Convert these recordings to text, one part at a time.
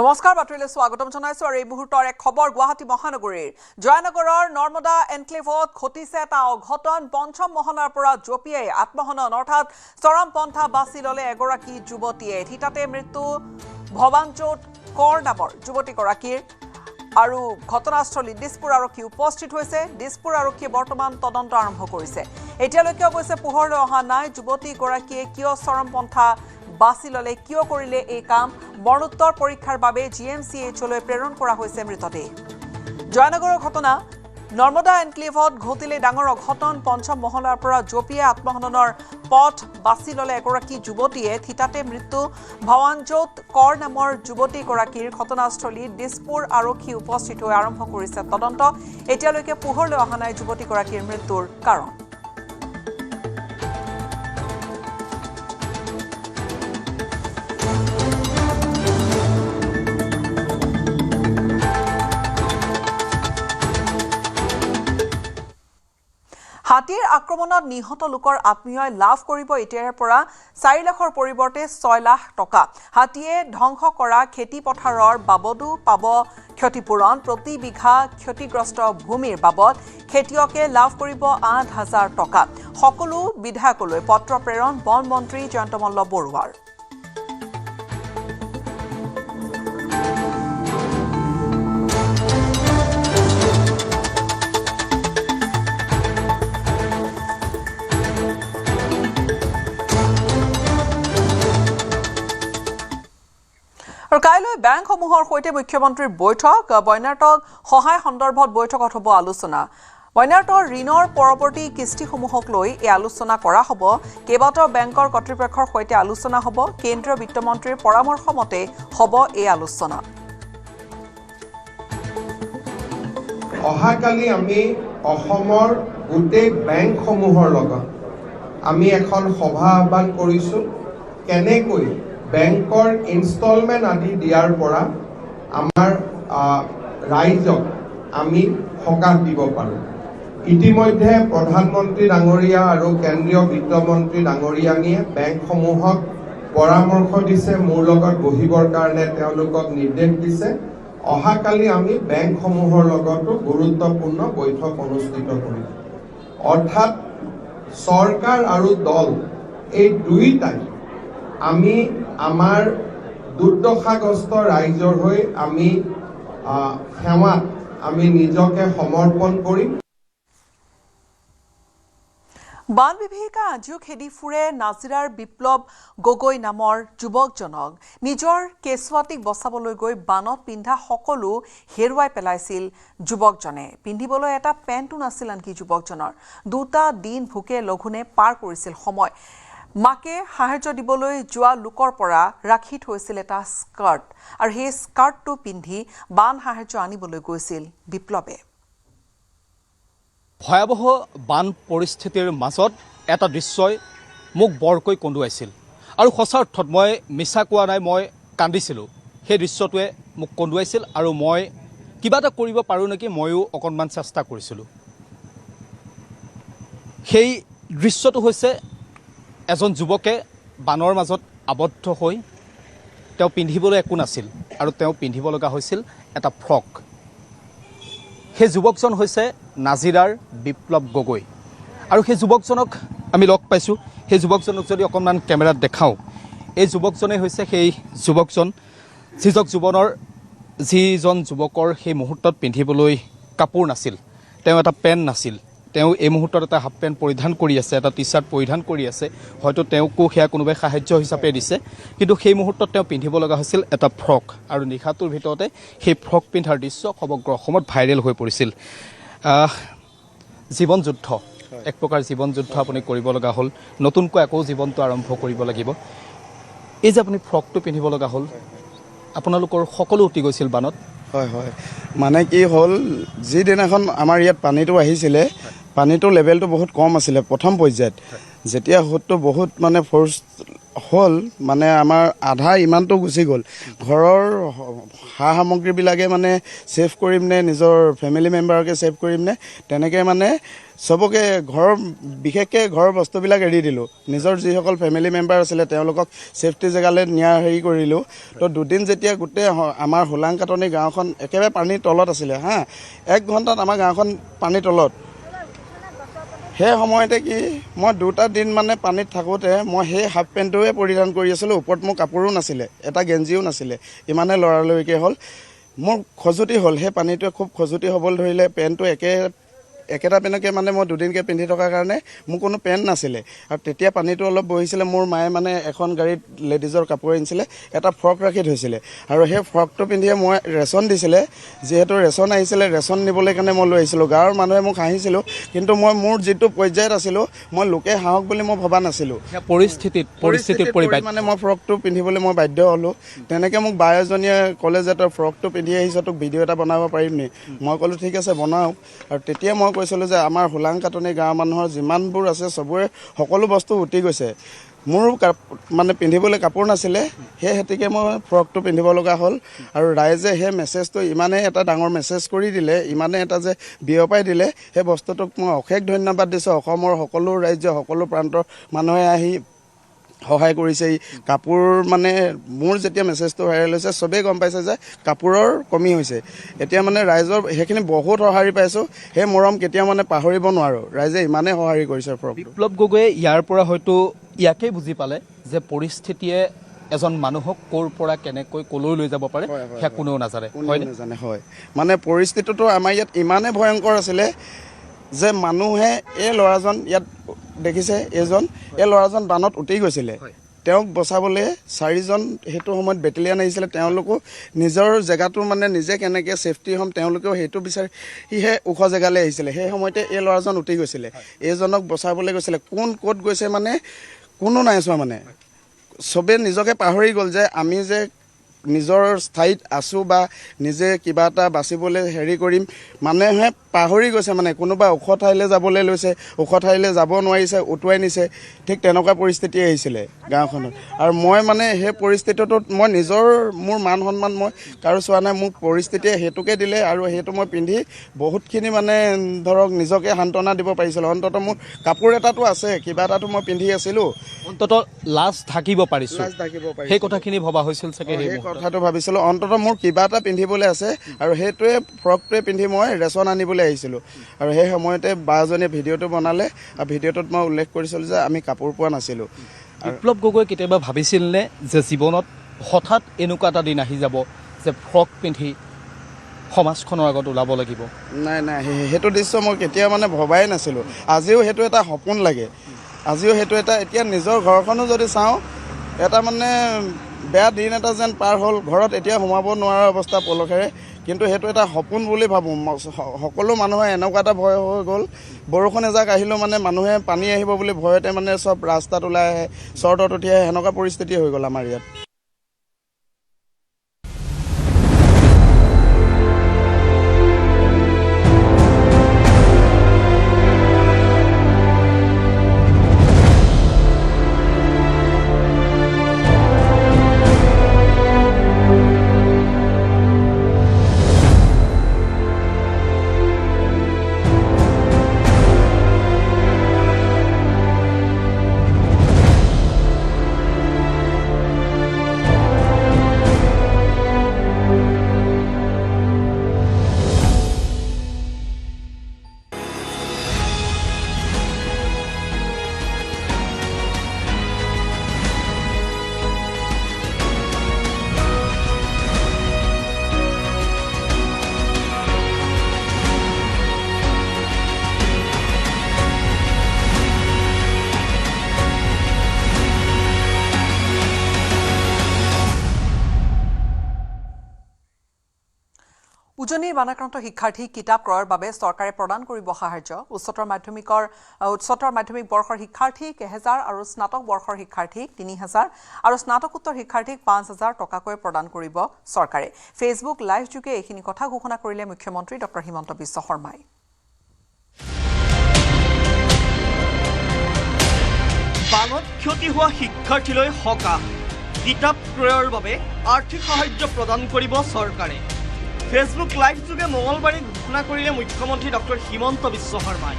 নমস্কাৰ বাতৰিলৈ স্বাগতম জনাইছো আৰু এই মুহূৰ্তৰ এক খবৰ গুৱাহাটী মহানগৰীৰ জয়নগৰৰ নৰ্মদা এনক্লেভত ঘটিছে এটা অঘটন পঞ্চম মহলাৰ পৰা জপিয়াই আত্মহনন অৰ্থাৎ চৰম পন্থা বাছি ললে এগৰাকী যুৱতীয়ে থিতাতে মৃত্যু ভৱানজোত কৰ নামৰ যুৱতীগৰাকীৰ আৰু ঘটনাস্থলীত দিছপুৰ আৰক্ষী উপস্থিত হৈছে দিছপুৰ আৰক্ষীয়ে বৰ্তমান তদন্ত আৰম্ভ কৰিছে এতিয়ালৈকে অৱশ্যে পোহৰলৈ অহা নাই যুৱতীগৰাকীয়ে কিয় চৰম পন্থা বাছি ললে কিয় কৰিলে এই কাম মৰণোত্তৰ পৰীক্ষাৰ বাবে জিএমচিএইচলৈ প্ৰেৰণ কৰা হৈছে মৃতদেহ জয়নগৰৰ ঘটনা নৰ্মদা এনক্লেভত ঘটিলে ডাঙৰ অঘটন পঞ্চম মহলাৰ পৰা জপিয়াই আত্মহননৰ পথ বাছি ললে এগৰাকী যুৱতীয়ে থিতাতে মৃত্যু ভৱানজোত কৰ নামৰ যুৱতীগৰাকীৰ ঘটনাস্থলীত দিছপুৰ আৰক্ষী উপস্থিত হৈ আৰম্ভ কৰিছে তদন্ত এতিয়ালৈকে পোহৰলৈ অহা নাই যুৱতীগৰাকীৰ মৃত্যুৰ কাৰণ হাতীৰ আক্ৰমণত নিহত লোকৰ আত্মীয়ই লাভ কৰিব এতিয়াৰ পৰা 4 লাখৰ পৰিৱৰ্তে 6 লাখ টকা হাতীয়ে ধ্বংস কৰা খেতি পথাৰৰ বাবদো পাব ক্ষতিপূৰণ প্ৰতি বিঘা ক্ষতিগ্ৰস্ত ভূমিৰ বাবদ খেতিয়কে লাভ কৰিব 8,000 টকা সকলো বিধায়কলৈ পত্ৰ প্ৰেৰণ বন মন্ত্ৰী জয়ন্ত মল্ল বৰুৱাৰ আৰু কাইলৈ বেংকসমূহৰ সৈতে মুখ্যমন্ত্ৰীৰ বৈঠক বন্যাৰ্তক সহায় সন্দৰ্ভত বৈঠকত হ'ব আলোচনা বন্যাৰ্তৰ ঋণৰ পৰৱৰ্তী কিস্তিসমূহক লৈ এই আলোচনা কৰা হ'ব কেইবাটাও বেংকৰ কৰ্তৃপক্ষৰ সৈতে আলোচনা হ'ব কেন্দ্ৰীয় বিত্তমন্ত্ৰীৰ পৰামৰ্শ মতে হ'ব এই আলোচনা অহাকালি আমি অসমৰ গোটেই বেংকসমূহৰ লগত আমি এখন সভা আহ্বান কৰিছো কেনেকৈ বেংকৰ ইনষ্টলমেণ্ট আদি দিয়াৰ পৰা আমাৰ ৰাইজক আমি সকাহ দিব পাৰোঁ ইতিমধ্যে প্ৰধানমন্ত্ৰী ডাঙৰীয়া আৰু কেন্দ্ৰীয় বিত্তমন্ত্ৰী ডাঙৰীয়ানীয়ে বেংকসমূহক পৰামৰ্শ দিছে মোৰ লগত বহিবৰ কাৰণে তেওঁলোকক নিৰ্দেশ দিছে অহাকালি আমি বেংকসমূহৰ লগতো গুৰুত্বপূৰ্ণ বৈঠক অনুষ্ঠিত কৰিম অৰ্থাৎ চৰকাৰ আৰু দল এই দুইটাই আমি আমাৰ দুৰ্দশাগ্ৰস্ত ৰাইজৰ হৈ আমি সেৱাত আমি নিজকে সমৰ্পণ কৰিম বান বিভীষিকা আজিও খেদি ফুৰে নাজিৰাৰ বিপ্লৱ গগৈ নামৰ যুৱকজনক নিজৰ কেঁচুৱাটিক বচাবলৈ গৈ বানত পিন্ধা সকলো হেৰুৱাই পেলাইছিল যুৱকজনে পিন্ধিবলৈ এটা পেণ্টো নাছিল আনকি যুৱকজনৰ দুটা দিন ভোকে লঘোণে পাৰ কৰিছিল সময় মাকে সাহায্য দিবলৈ যোৱা লোকৰ পৰা ৰাখি থৈছিল এটা স্কাৰ্ট আৰু সেই স্কাৰ্টটো পিন্ধি বান সাহায্য আনিবলৈ গৈছিল বিপ্লৱে ভয়াবহ বান পৰিস্থিতিৰ মাজত এটা দৃশ্যই মোক বৰকৈ কন্দুৱাইছিল আৰু সঁচা অৰ্থত মই মিছা কোৱা নাই মই কান্দিছিলোঁ সেই দৃশ্যটোৱে মোক কন্দুৱাইছিল আৰু মই কিবা এটা কৰিব পাৰোঁ নেকি ময়ো অকণমান চেষ্টা কৰিছিলোঁ সেই দৃশ্যটো হৈছে এজন যুৱকে বানৰ মাজত আবদ্ধ হৈ তেওঁ পিন্ধিবলৈ একো নাছিল আৰু তেওঁ পিন্ধিব লগা হৈছিল এটা ফ্ৰক সেই যুৱকজন হৈছে নাজিৰাৰ বিপ্লৱ গগৈ আৰু সেই যুৱকজনক আমি লগ পাইছোঁ সেই যুৱকজনক যদি অকণমান কেমেৰাত দেখাওঁ এই যুৱকজনেই হৈছে সেই যুৱকজন যিজন যুৱকৰ সেই মুহূৰ্তত পিন্ধিবলৈ কাপোৰ নাছিল তেওঁ এটা পেণ্ট নাছিল তেওঁ এই মুহূৰ্তত এটা হাফ পেণ্ট পৰিধান কৰি আছে এটা টি চাৰ্ট পৰিধান কৰি আছে হয়তো তেওঁকো সেয়া কোনোবাই সাহায্য হিচাপে দিছে কিন্তু সেই মুহূৰ্তত তেওঁ পিন্ধিব লগা হৈছিল এটা ফ্ৰক আৰু নিশাটোৰ ভিতৰতে সেই ফ্ৰক পিন্ধাৰ দৃশ্য সমগ্ৰ অসমত ভাইৰেল হৈ পৰিছিল জীৱন যুদ্ধ এক প্ৰকাৰ জীৱন যুদ্ধ আপুনি কৰিব লগা হ'ল নতুনকৈ আকৌ জীৱনটো আৰম্ভ কৰিব লাগিব এই যে আপুনি ফ্ৰকটো পিন্ধিব লগা হ'ল আপোনালোকৰ সকলো উটি গৈছিল বানত হয় হয় মানে কি হ'ল যিদিনাখন আমাৰ ইয়াত পানীটো আহিছিলে পানীটো লেভেলটো বহুত কম আছিলে প্ৰথম পৰ্যায়ত যেতিয়া সোঁতটো বহুত মানে ফ'ৰ্চ হ'ল মানে আমাৰ আধা ইমানটো গুচি গ'ল ঘৰৰ সা সামগ্ৰীবিলাকে মানে ছেভ কৰিম নে নিজৰ ফেমিলি মেম্বাৰকে ছেভ কৰিম নে তেনেকৈ মানে চবকে ঘৰৰ বিশেষকৈ ঘৰৰ বস্তুবিলাক এৰি দিলোঁ নিজৰ যিসকল ফেমিলি মেম্বাৰ আছিলে তেওঁলোকক ছেফটি জেগালৈ নিয়াৰ হেৰি কৰিলোঁ তো দুদিন যেতিয়া গোটেই আমাৰ হোলাংকাটনি গাঁওখন একেবাৰে পানীৰ তলত আছিলে 1 ঘণ্টাত আমাৰ গাঁওখন পানীৰ তলত সেই সময়তে কি মই 2টা দিন মানে পানীত থাকোঁতে মই সেই হাফ পেণ্টটোৱে পৰিধান কৰি আছিলোঁ ওপৰত মোৰ কাপোৰো নাছিলে এটা গেঞ্জিও নাছিলে ইমানে লৰালৰিকৈ হ'ল মোৰ খজুতি হ'ল সেই পানীটোৱে খুব খজুতি হ'বলৈ ধৰিলে পেণ্টটো একেটা পেণ্টকে মানে মই 2 দিনকৈ পিন্ধি থকাৰ কাৰণে মোৰ কোনো পেণ্ট নাছিলে আৰু তেতিয়া পানীটো অলপ বহিছিলে মোৰ মায়ে মানে এখন গাড়ীত লেডিজৰ কাপোৰ আনিছিলে এটা ফ্ৰক ৰাখি থৈছিলে আৰু সেই ফ্ৰকটো পিন্ধিয়ে মই ৰেচন দিছিলে যিহেতু ৰেচন আহিছিলে ৰেচন নিবলৈ কাৰণে মই লৈ আহিছিলোঁ গাঁৱৰ মানুহে মোক হাঁহিছিলোঁ কিন্তু মই মোৰ যিটো পৰ্যায়ত আছিলোঁ মই লোকে হাঁহক বুলি মই ভবা নাছিলোঁ পৰিস্থিতিত মানে মই ফ্ৰকটো পিন্ধিবলৈ মই বাধ্য হ'লোঁ তেনেকৈ মোক বা এজনীয়ে ক'লে যে তই ফ্ৰকটো পিন্ধি আহিছ তোক ভিডিঅ' এটা বনাব পাৰিম নি মই ক'লোঁ ঠিক আছে বনাওক আৰু তেতিয়া মই কৈছিলোঁ যে আমাৰ হোলাংকাটনি গাঁৱৰ মানুহৰ যিমানবোৰ আছে চবৰে সকলো বস্তু উটি গৈছে মোৰ মানে পিন্ধিবলৈ কাপোৰ নাছিলে সেই হেতুকে মই ফ্ৰকটো পিন্ধিব লগা হ'ল আৰু ৰাইজে সেই মেছেজটো ইমানেই এটা ডাঙৰ মেছেজ কৰি দিলে ইমানে এটা যে বিয়পাই দিলে সেই বস্তুটোক মই অশেষ ধন্যবাদ দিছোঁ অসমৰ সকলো ৰাজ্য সকলো প্ৰান্তৰ মানুহে আহি সহায় কৰিছে কাপোৰ মানে মোৰ যেতিয়া মেছেজটো ভাইৰেল হৈছে চবেই গম পাইছে যে কাপোৰৰ কমি হৈছে এতিয়া মানে ৰাইজৰ সেইখিনি বহুত সঁহাৰি পাইছোঁ সেই মৰম কেতিয়াও মানে পাহৰিব নোৱাৰোঁ ৰাইজে ইমানেই সঁহাৰি কৰিছে ফ্ৰক বিপ্লৱ গগৈয়ে ইয়াৰ পৰা হয়তো ইয়াকেই বুজি পালে যে পৰিস্থিতিয়ে এজন মানুহক ক'ৰ পৰা কেনেকৈ ক'লৈ লৈ যাব পাৰে সেয়া কোনেও নাজানে হয় মানে পৰিস্থিতিটো আমাৰ ইয়াত ইমানেই ভয়ংকৰ আছিলে যে মানুহে এই ল'ৰাজন ইয়াত দেখিছে এই ল'ৰাজন বানত উটি গৈছিলে তেওঁক বচাবলৈ 4জন সেইটো সময়ত বেটেলিয়ান আহিছিলে তেওঁলোকো নিজৰ জেগাটো মানে নিজে কেনেকৈ ছেফটি হ'ম তেওঁলোকেও সেইটো বিচাৰিহে ওখ জেগালৈ আহিছিলে সেই সময়তে এই ল'ৰাজন উটি গৈছিলে এইজনক বচাবলৈ গৈছিলে কোন ক'ত গৈছে মানে কোনো নাই চোৱা মানে চবে নিজকে পাহৰি গ'ল যে আমি যে নিজৰ ঠাইত আছোঁ বা নিজে কিবা এটা বাচিবলৈ হেৰি কৰিম মানুহে পাহৰি গৈছে মানে কোনোবা ওখ ঠাইলৈ যাবলৈ লৈছে ওখ ঠাইলৈ যাব নোৱাৰিছে উটুৱাই নিছে ঠিক তেনেকুৱা পৰিস্থিতি আহিছিলে গাঁওখনত আৰু মই মানে সেই পৰিস্থিতিটোত মই মোৰ মান সন্মান মই কাৰো চোৱা নাই মোক পৰিস্থিতিয়ে সেইটোকে দিলে আৰু সেইটো মই পিন্ধি বহুতখিনি মানে ধৰক নিজকে সান্তনা দিব পাৰিছিলোঁ অন্ততঃ মোৰ কাপোৰ এটাতো আছে কিবা এটাতো মই পিন্ধি আছিলোঁ অন্ততঃ লাজ ঢাকিব পাৰিছোঁ সেই কথাখিনি ভবা হৈছিল চাগে সেই কথাটো ভাবিছিলোঁ অন্ততঃ মোৰ কিবা এটা পিন্ধিবলৈ আছে আৰু সেইটোৱে ফ্ৰকটোৱে পিন্ধি মই ৰেচন আনিবলৈ আহিছিলোঁ আৰু সেই সময়তে বাজনীয়ে ভিডিঅ'টো বনালে আৰু ভিডিঅ'টোত মই উল্লেখ কৰিছিলোঁ যে আমি কাপোৰ পোৱা নাছিলোঁ বিপ্লৱ গগৈ কেতিয়াবা ভাবিছিলনে যে জীৱনত হঠাৎ এনেকুৱা এটা দিন আহি যাব যে ফ্ৰক পিন্ধি সমাজখনৰ আগত ওলাব লাগিব নাই সেইটো দৃশ্য মই কেতিয়াও মানে ভবাই নাছিলোঁ আজিও সেইটো এটা সপোন লাগে আজিও সেইটো এটা এতিয়া নিজৰ ঘৰখনো যদি চাওঁ এটা মানে বেয়া দিন এটা যেন পাৰ হ'ল ঘৰত এতিয়া সোমাব নোৱাৰা অৱস্থা পলসেৰে কিন্তু সেইটো এটা সপোন বুলি ভাবোঁ সকলো মানুহৰ এনেকুৱা এটা ভয় হৈ গ'ল বৰষুণ এজাক আহিলেও মানে মানুহে পানী আহিব বুলি ভয়তে মানে চব ৰাস্তাত ওলাই আহে চৰ্টত উঠি আহে সেনেকুৱা পৰিস্থিতি হৈ গ'ল আমাৰ ইয়াত উজনিৰ বানাক্ৰান্ত শিক্ষাৰ্থীক কিতাপ ক্ৰয়ৰ বাবে চৰকাৰে প্ৰদান কৰিব সাহায্য উচ্চতৰ মাধ্যমিক বৰ্ষৰ শিক্ষাৰ্থীক 1000 আৰু স্নাতক বৰ্ষৰ শিক্ষাৰ্থীক 3000 আৰু স্নাতকোত্তৰ শিক্ষাৰ্থীক 5000 টকাকৈ প্ৰদান কৰিব চৰকাৰে ফেচবুক লাইভ যোগে এইখিনি কথা ঘোষণা কৰিলে মুখ্যমন্ত্ৰী ডক্টৰ হিমন্ত বিশ্ব শৰ্মাই বানত ক্ষতি ভৰ্তি হোৱা শিক্ষাৰ্থীলৈ সকাহ কিতাপ ক্ৰয়ৰ বাবে আৰ্থিক সাহায্য প্ৰদান কৰিব চৰকাৰে ফেচবুক লাইভ যোগে মঙলবাৰে ঘোষণা কৰিলে মুখ্যমন্ত্ৰী ডক্টৰ হিমন্ত বিশ্ব শৰ্মাই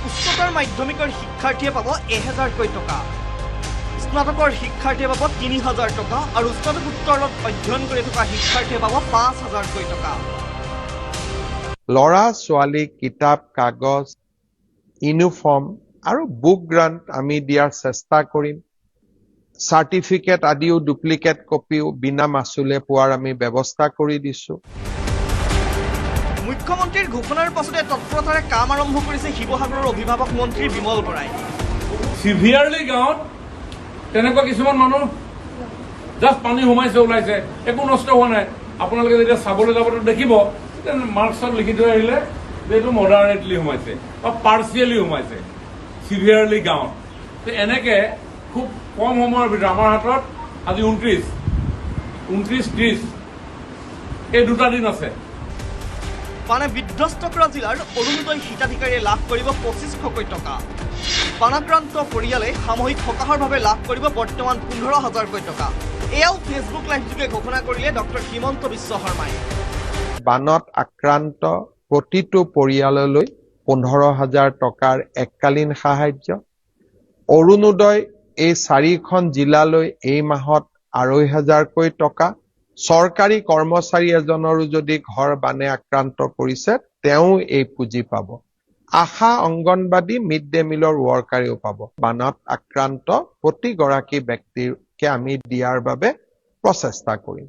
উচ্চতৰ মাধ্যমিকৰ শিক্ষাৰ্থীয়ে পাব 1000কৈ টকা স্নাতকৰ শিক্ষাৰ্থীয়ে পাব 3000 টকা আৰু স্নাতকোত্তৰত অধ্যয়ন কৰি থকা শিক্ষাৰ্থীয়ে পাব 5000কৈ টকা ল'ৰা ছোৱালী কিতাপ কাগজ ইউনিফৰ্ম আৰু বুক গ্ৰান্ট আমি দিয়াৰ চেষ্টা কৰিম চাৰ্টিফিকেট আদিও ডুপ্লিকেট কপিও বিনা মাচুলে পোৱাৰ আমি ব্যৱস্থা কৰি দিছো মুখ্যমন্ত্ৰীৰ ঘোষণাৰ পাছতে তৎপৰতাৰে কাম আৰম্ভ কৰিছে শিৱসাগৰৰ অভিভাৱক মন্ত্ৰী বিমল বৰাই সিভিয়াৰলি গাঁৱত তেনেকুৱা কিছুমান মানুহ জাষ্ট পানী সোমাইছে ওলাইছে একো নষ্ট হোৱা নাই আপোনালোকে যেতিয়া চাবলৈ যাব দেখিব মাৰ্কছত লিখি থৈ আহিলে যে এইটো মডাৰেটলি সোমাইছে বা পাৰ্চিয়েলি সোমাইছে সিভিয়াৰলি গাঁৱত এনেকে খুব কম সময়ৰ ভিতৰত আমাৰ হাতত আজি 29-30 এই দুটা দিন আছে বানে বিধ্বস্ত কৰা জিলাৰ অৰুণোদয় হিতাধিকাৰীয়ে লাভ কৰিব 2500কৈ টকা বানাক্ৰান্ত পৰিয়ালে সামূহিক সকাহৰ বাবে লাভ কৰিব বৰ্তমান 15000কৈ টকা এয়াও ফেচবুক লাইভ যোগে ঘোষণা কৰিলে ডক্টৰ হিমন্ত বিশ্ব শৰ্মাই বানত আক্ৰান্ত প্ৰতিটো পৰিয়াললৈ 15000 টকাৰ এককালীন সাহায্য অৰুণোদয় এই 4খন জিলালৈ এই মাহত 2500কৈ টকা চৰকাৰী কৰ্মচাৰী এজনৰো যদি ঘৰ বানে আক্ৰান্ত কৰিছে তেওঁ এই পুঁজি পাব আশা অংগনবাদী মিড ডে মিলৰ ৱৰ্কাৰেও পাব বানত আক্ৰান্ত প্ৰতিগৰাকী ব্যক্তিকে আমি দিয়াৰ বাবে প্ৰচেষ্টা কৰিম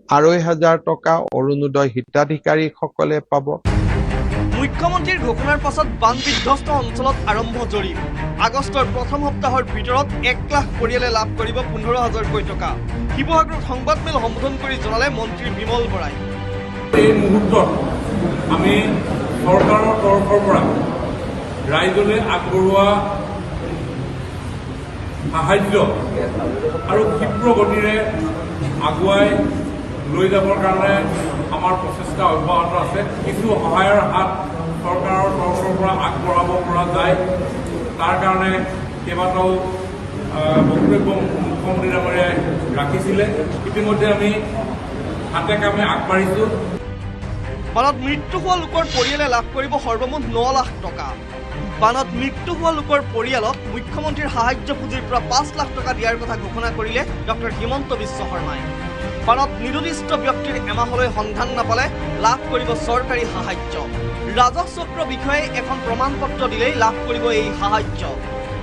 2500 টকা অৰুণোদয় হিতাধিকাৰীসকলে পাব মুখ্যমন্ত্ৰীৰ ঘোষণাৰ পাছত বান বিধ্বস্ত অঞ্চলত আৰম্ভ জৰীপ আগষ্টৰ প্ৰথম সপ্তাহৰ ভিতৰত 1 লাখ পৰিয়ালে লাভ কৰিব 15000কৈ টকা শিৱসাগৰত সংবাদমেল সম্বোধন কৰি জনালে মন্ত্ৰী বিমল বৰাই এই মুহূৰ্তত আমি চৰকাৰৰ তৰফৰ পৰা ৰাইজলৈ আগবঢ়োৱা সাহায্য আৰু ক্ষীপ্ৰ গতিৰে আগুৱাই লৈ যাবৰ কাৰণে আমাৰ প্ৰচেষ্টা অব্যাহত আছে কিছু সহায়ৰ হাত চৰকাৰৰ তৰফৰ পৰা আগবঢ়াব পৰা যায় তাৰ কাৰণে কেইবাটাও বক্তব্য মুখ্যমন্ত্ৰী ডাঙৰীয়াই ৰাখিছিলে ইতিমধ্যে আমি হাতে কামে আগবাঢ়িছোঁ বানত মৃত্যু হোৱা লোকৰ পৰিয়ালে লাভ কৰিব সৰ্বমুঠ 9 লাখ টকা বানত মৃত্যু হোৱা লোকৰ পৰিয়ালক মুখ্যমন্ত্ৰীৰ সাহায্য পুঁজিৰ পৰা 5 লাখ টকা দিয়াৰ কথা ঘোষণা কৰিলে ডক্টৰ হিমন্ত বিশ্ব শৰ্মাই বানত নিৰুদ্দিষ্ট ব্যক্তিৰ এমাহলৈ সন্ধান নাপালে লাভ কৰিব চৰকাৰী সাহায্য ৰাজহ চক্ৰ বিষয়ে এখন প্ৰমাণপত্ৰ দিলেই লাভ কৰিব এই সাহায্য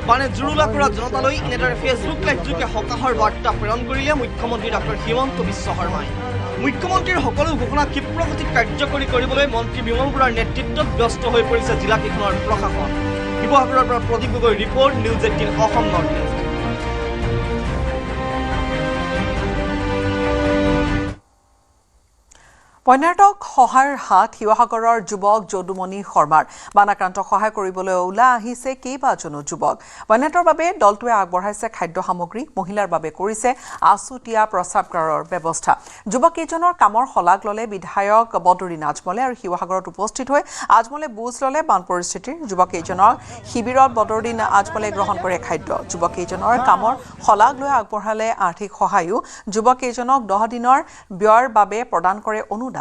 বানে জুৰুলা কৰা জনতালৈ এনেদৰে ফেচবুক লাইভ যোগে সকাহৰ বাৰ্তা প্ৰেৰণ কৰিলে মুখ্যমন্ত্ৰী ডক্টৰ হিমন্ত বিশ্ব শৰ্মাই মুখ্যমন্ত্ৰীৰ সকলো ঘোষণা ক্ষীপ্ৰগতিত কাৰ্যকৰী কৰিবলৈ মন্ত্ৰী বিমল বৰাৰ নেতৃত্বত ব্যস্ত হৈ পৰিছে জিলাকেইখনৰ প্ৰশাসন শিৱসাগৰৰ পৰা Pradip Gogoi report News 18 Assam North East বন্যাৰ্তক সহায়ৰ হাত শিৱসাগৰৰ যুৱক যদুমণি শৰ্মাৰ বানাক্ৰান্তক সহায় কৰিবলৈ ওলাই আহিছে কেইবাজনো যুৱক বন্যাৰ্তৰ বাবে দলটোৱে আগবঢ়াইছে খাদ্য সামগ্ৰী মহিলাৰ বাবে কৰিছে আছুতীয়া প্ৰস্ৰাৱগাৰৰ ব্যৱস্থা যুৱককেইজনৰ কামৰ শলাগ ল'লে বিধায়ক বদৰুদ্দিন আজমলে আৰু শিৱসাগৰত উপস্থিত হৈ আজমলে বুজ ল'লে বান পৰিস্থিতিৰ যুৱককেইজনৰ শিবিৰত বদৰুদ্দিন আজমলে গ্ৰহণ কৰে খাদ্য যুৱককেইজনৰ কামৰ শলাগ লৈ আগবঢ়ালে আৰ্থিক সহায়ো যুৱককেইজনক 10 দিনৰ ব্যয়ৰ বাবে প্ৰদান কৰে অনুদান